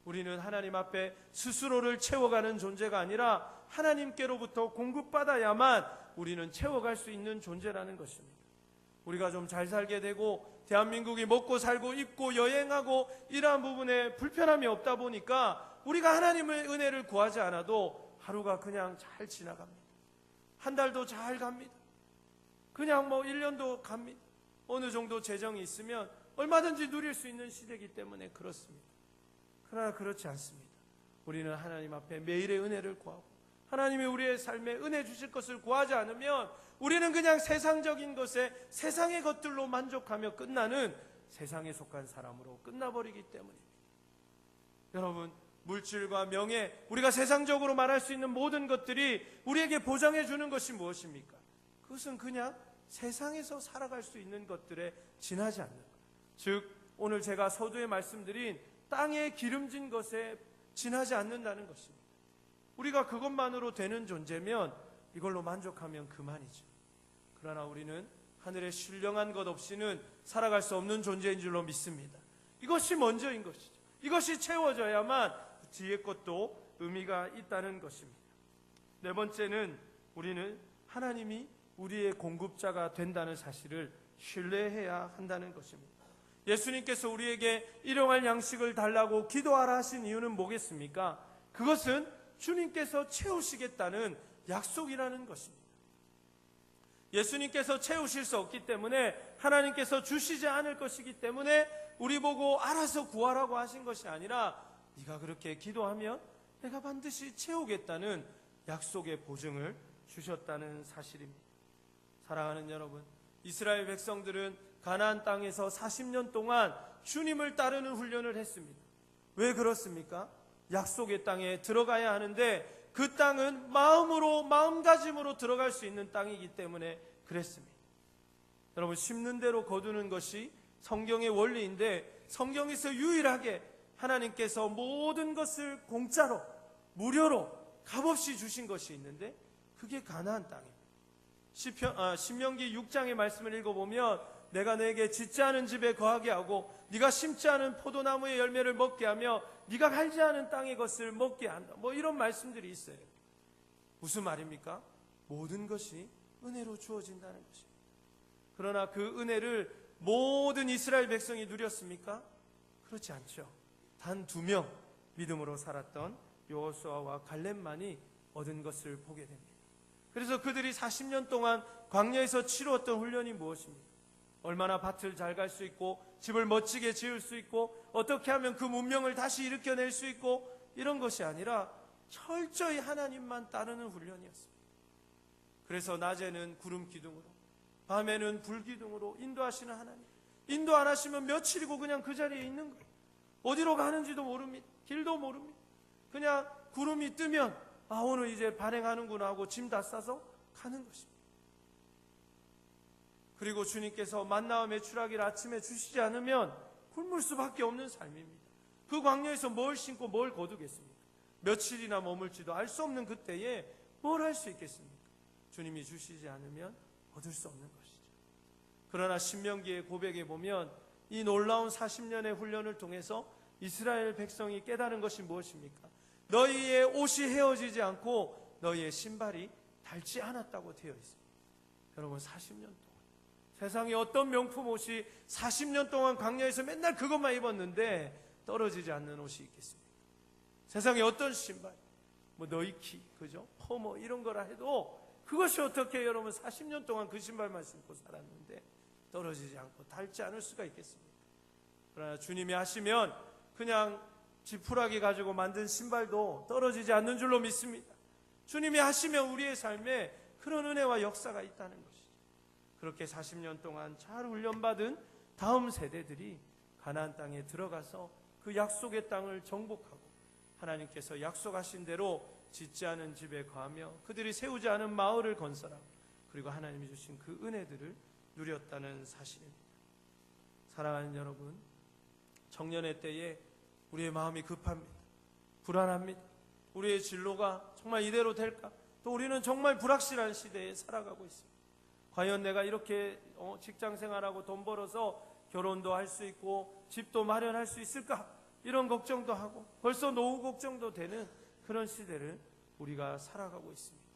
우리는 하나님 앞에 스스로를 채워가는 존재가 아니라 하나님께로부터 공급받아야만 우리는 채워갈 수 있는 존재라는 것입니다. 우리가 좀 잘 살게 되고 대한민국이 먹고 살고 입고 여행하고 이러한 부분에 불편함이 없다 보니까 우리가 하나님의 은혜를 구하지 않아도 하루가 그냥 잘 지나갑니다. 한 달도 잘 갑니다. 그냥 1년도 갑니다. 어느 정도 재정이 있으면 얼마든지 누릴 수 있는 시대이기 때문에 그렇습니다. 그러나 그렇지 않습니다. 우리는 하나님 앞에 매일의 은혜를 구하고 하나님이 우리의 삶에 은혜 주실 것을 구하지 않으면 우리는 그냥 세상적인 것에 세상의 것들로 만족하며 끝나는 세상에 속한 사람으로 끝나버리기 때문입니다. 여러분, 물질과 명예, 우리가 세상적으로 말할 수 있는 모든 것들이 우리에게 보장해 주는 것이 무엇입니까? 그것은 그냥 세상에서 살아갈 수 있는 것들에 지나지 않는 것. 즉, 오늘 제가 서두에 말씀드린 땅에 기름진 것에 지나지 않는다는 것입니다. 우리가 그것만으로 되는 존재면 이걸로 만족하면 그만이죠. 그러나 우리는 하늘의 신령한 것 없이는 살아갈 수 없는 존재인 줄로 믿습니다. 이것이 먼저인 것이죠. 이것이 채워져야만 뒤의 것도 의미가 있다는 것입니다. 네 번째는 우리는 하나님이 우리의 공급자가 된다는 사실을 신뢰해야 한다는 것입니다. 예수님께서 우리에게 일용할 양식을 달라고 기도하라 하신 이유는 뭐겠습니까? 그것은 주님께서 채우시겠다는 약속이라는 것입니다. 예수님께서 채우실 수 없기 때문에, 하나님께서 주시지 않을 것이기 때문에 우리 보고 알아서 구하라고 하신 것이 아니라 네가 그렇게 기도하면 내가 반드시 채우겠다는 약속의 보증을 주셨다는 사실입니다. 사랑하는 여러분, 이스라엘 백성들은 가나안 땅에서 40년 동안 주님을 따르는 훈련을 했습니다. 왜 그렇습니까? 약속의 땅에 들어가야 하는데 그 땅은 마음가짐으로 들어갈 수 있는 땅이기 때문에 그랬습니다. 여러분, 심는 대로 거두는 것이 성경의 원리인데, 성경에서 유일하게 하나님께서 모든 것을 공짜로, 무료로, 값없이 주신 것이 있는데 그게 가나안 땅입니다. 신명기 6장의 말씀을 읽어보면 내가 너에게 짓지 않은 집에 거하게 하고 네가 심지 않은 포도나무의 열매를 먹게 하며 네가 갈지 않은 땅의 것을 먹게 한다. 뭐 이런 말씀들이 있어요. 무슨 말입니까? 모든 것이 은혜로 주어진다는 것입니다. 그러나 그 은혜를 모든 이스라엘 백성이 누렸습니까? 그렇지 않죠. 단 2명 믿음으로 살았던 여호수아와 갈렙만이 얻은 것을 보게 됩니다. 그래서 그들이 40년 동안 광야에서 치루었던 훈련이 무엇입니까? 얼마나 밭을 잘 갈 수 있고 집을 멋지게 지을 수 있고 어떻게 하면 그 문명을 다시 일으켜낼 수 있고 이런 것이 아니라 철저히 하나님만 따르는 훈련이었습니다. 그래서 낮에는 구름 기둥으로 밤에는 불 기둥으로 인도하시는 하나님, 인도 안 하시면 며칠이고 그냥 그 자리에 있는 거예요. 어디로 가는지도 모릅니다. 길도 모릅니다. 그냥 구름이 뜨면 오늘 이제 발행하는구나 하고 짐 다 싸서 가는 것입니다. 그리고 주님께서 만나와 메추라기를 아침에 주시지 않으면 굶을 수밖에 없는 삶입니다. 그 광야에서 뭘 신고 뭘 거두겠습니까? 며칠이나 머물지도 알 수 없는 그때에 뭘 할 수 있겠습니까? 주님이 주시지 않으면 얻을 수 없는 것이죠. 그러나 신명기의 고백에 보면 이 놀라운 40년의 훈련을 통해서 이스라엘 백성이 깨달은 것이 무엇입니까? 너희의 옷이 헤어지지 않고 너희의 신발이 닳지 않았다고 되어 있습니다. 여러분 40년 동안 세상에 어떤 명품 옷이 40년 동안 광야에서 맨날 그것만 입었는데 떨어지지 않는 옷이 있겠습니까? 세상에 어떤 신발, 뭐 너이키, 그죠? 포모 이런 거라 해도 그것이 어떻게 여러분 40년 동안 그 신발만 신고 살았는데 떨어지지 않고 닳지 않을 수가 있겠습니까? 그러나 주님이 하시면 그냥 지푸라기 가지고 만든 신발도 떨어지지 않는 줄로 믿습니다. 주님이 하시면 우리의 삶에 그런 은혜와 역사가 있다는 것이죠. 그렇게 40년 동안 잘 훈련받은 다음 세대들이 가나안 땅에 들어가서 그 약속의 땅을 정복하고 하나님께서 약속하신 대로 짓지 않은 집에 거하며 그들이 세우지 않은 마을을 건설하고 그리고 하나님이 주신 그 은혜들을 누렸다는 사실입니다. 사랑하는 여러분, 청년의 때에 우리의 마음이 급합니다. 불안합니다. 우리의 진로가 정말 이대로 될까? 또 우리는 정말 불확실한 시대에 살아가고 있습니다. 과연 내가 이렇게 직장 생활하고 돈 벌어서 결혼도 할 수 있고 집도 마련할 수 있을까? 이런 걱정도 하고 벌써 노후 걱정도 되는 그런 시대를 우리가 살아가고 있습니다.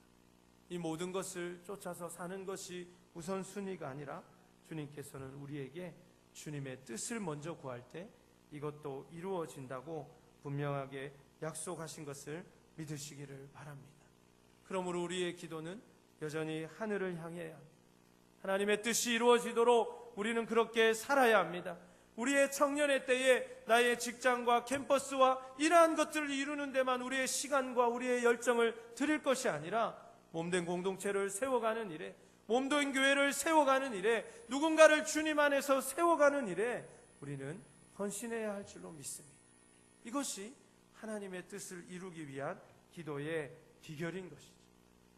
이 모든 것을 쫓아서 사는 것이 우선순위가 아니라 주님께서는 우리에게 주님의 뜻을 먼저 구할 때 이것도 이루어진다고 분명하게 약속하신 것을 믿으시기를 바랍니다. 그러므로 우리의 기도는 여전히 하늘을 향해야 합니다. 하나님의 뜻이 이루어지도록 우리는 그렇게 살아야 합니다. 우리의 청년의 때에 나의 직장과 캠퍼스와 이러한 것들을 이루는 데만 우리의 시간과 우리의 열정을 드릴 것이 아니라 몸된 공동체를 세워가는 일에, 몸된 교회를 세워가는 일에, 누군가를 주님 안에서 세워가는 일에 우리는 헌신해야 할 줄로 믿습니다. 이것이 하나님의 뜻을 이루기 위한 기도의 비결인 것이죠.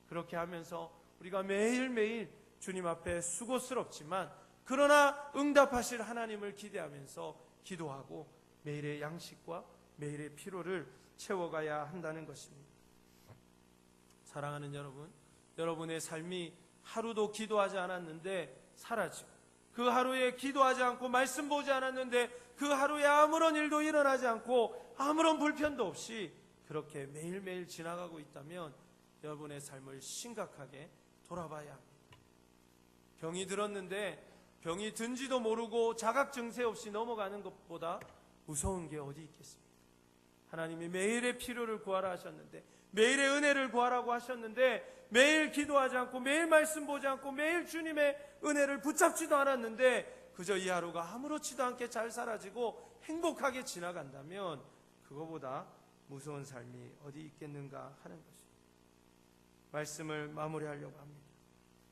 그렇게 하면서 우리가 매일매일 주님 앞에 수고스럽지만 그러나 응답하실 하나님을 기대하면서 기도하고 매일의 양식과 매일의 피로를 채워가야 한다는 것입니다. 사랑하는 여러분, 여러분의 삶이 하루도 기도하지 않았는데 사라지고 그 하루에 기도하지 않고 말씀 보지 않았는데 그 하루에 아무런 일도 일어나지 않고 아무런 불편도 없이 그렇게 매일매일 지나가고 있다면 여러분의 삶을 심각하게 돌아봐야 합니다. 병이 들었는데 병이 든지도 모르고 자각 증세 없이 넘어가는 것보다 무서운 게 어디 있겠습니까? 하나님이 매일의 필요를 구하라 하셨는데, 매일의 은혜를 구하라고 하셨는데, 매일 기도하지 않고 매일 말씀 보지 않고 매일 주님의 은혜를 붙잡지도 않았는데 그저 이 하루가 아무렇지도 않게 잘 사라지고 행복하게 지나간다면 그거보다 무서운 삶이 어디 있겠는가 하는 것입니다. 말씀을 마무리하려고 합니다.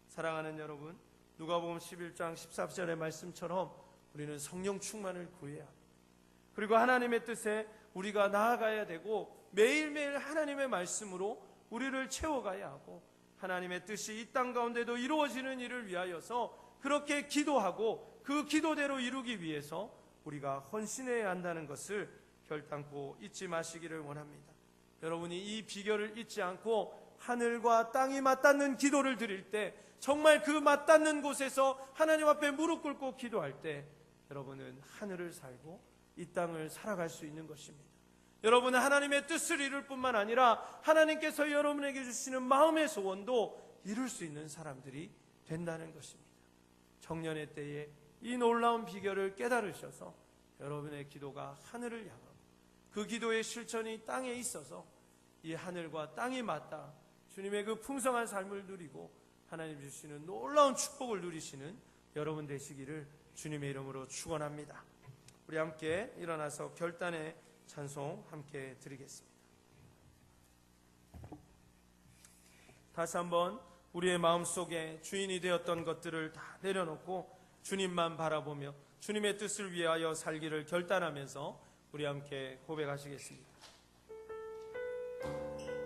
사랑하는 여러분, 누가복음 11장 14절의 말씀처럼 우리는 성령 충만을 구해야 합니다. 그리고 하나님의 뜻에 우리가 나아가야 되고 매일매일 하나님의 말씀으로 우리를 채워가야 하고 하나님의 뜻이 이 땅 가운데도 이루어지는 일을 위하여서 그렇게 기도하고 그 기도대로 이루기 위해서 우리가 헌신해야 한다는 것을 결단코 잊지 마시기를 원합니다. 여러분이 이 비결을 잊지 않고 하늘과 땅이 맞닿는 기도를 드릴 때, 정말 그 맞닿는 곳에서 하나님 앞에 무릎 꿇고 기도할 때 여러분은 하늘을 살고 이 땅을 살아갈 수 있는 것입니다. 여러분은 하나님의 뜻을 이룰 뿐만 아니라 하나님께서 여러분에게 주시는 마음의 소원도 이룰 수 있는 사람들이 된다는 것입니다. 청년의 때에 이 놀라운 비결을 깨달으셔서 여러분의 기도가 하늘을 향하고 그 기도의 실천이 땅에 있어서 이 하늘과 땅이 맞닿아 주님의 그 풍성한 삶을 누리고 하나님 주시는 놀라운 축복을 누리시는 여러분 되시기를 주님의 이름으로 축원합니다. 우리 함께 일어나서 결단의 찬송 함께 드리겠습니다. 다시 한번 우리의 마음속에 주인이 되었던 것들을 다 내려놓고 주님만 바라보며 주님의 뜻을 위하여 살기를 결단하면서 우리 함께 고백하시겠습니다.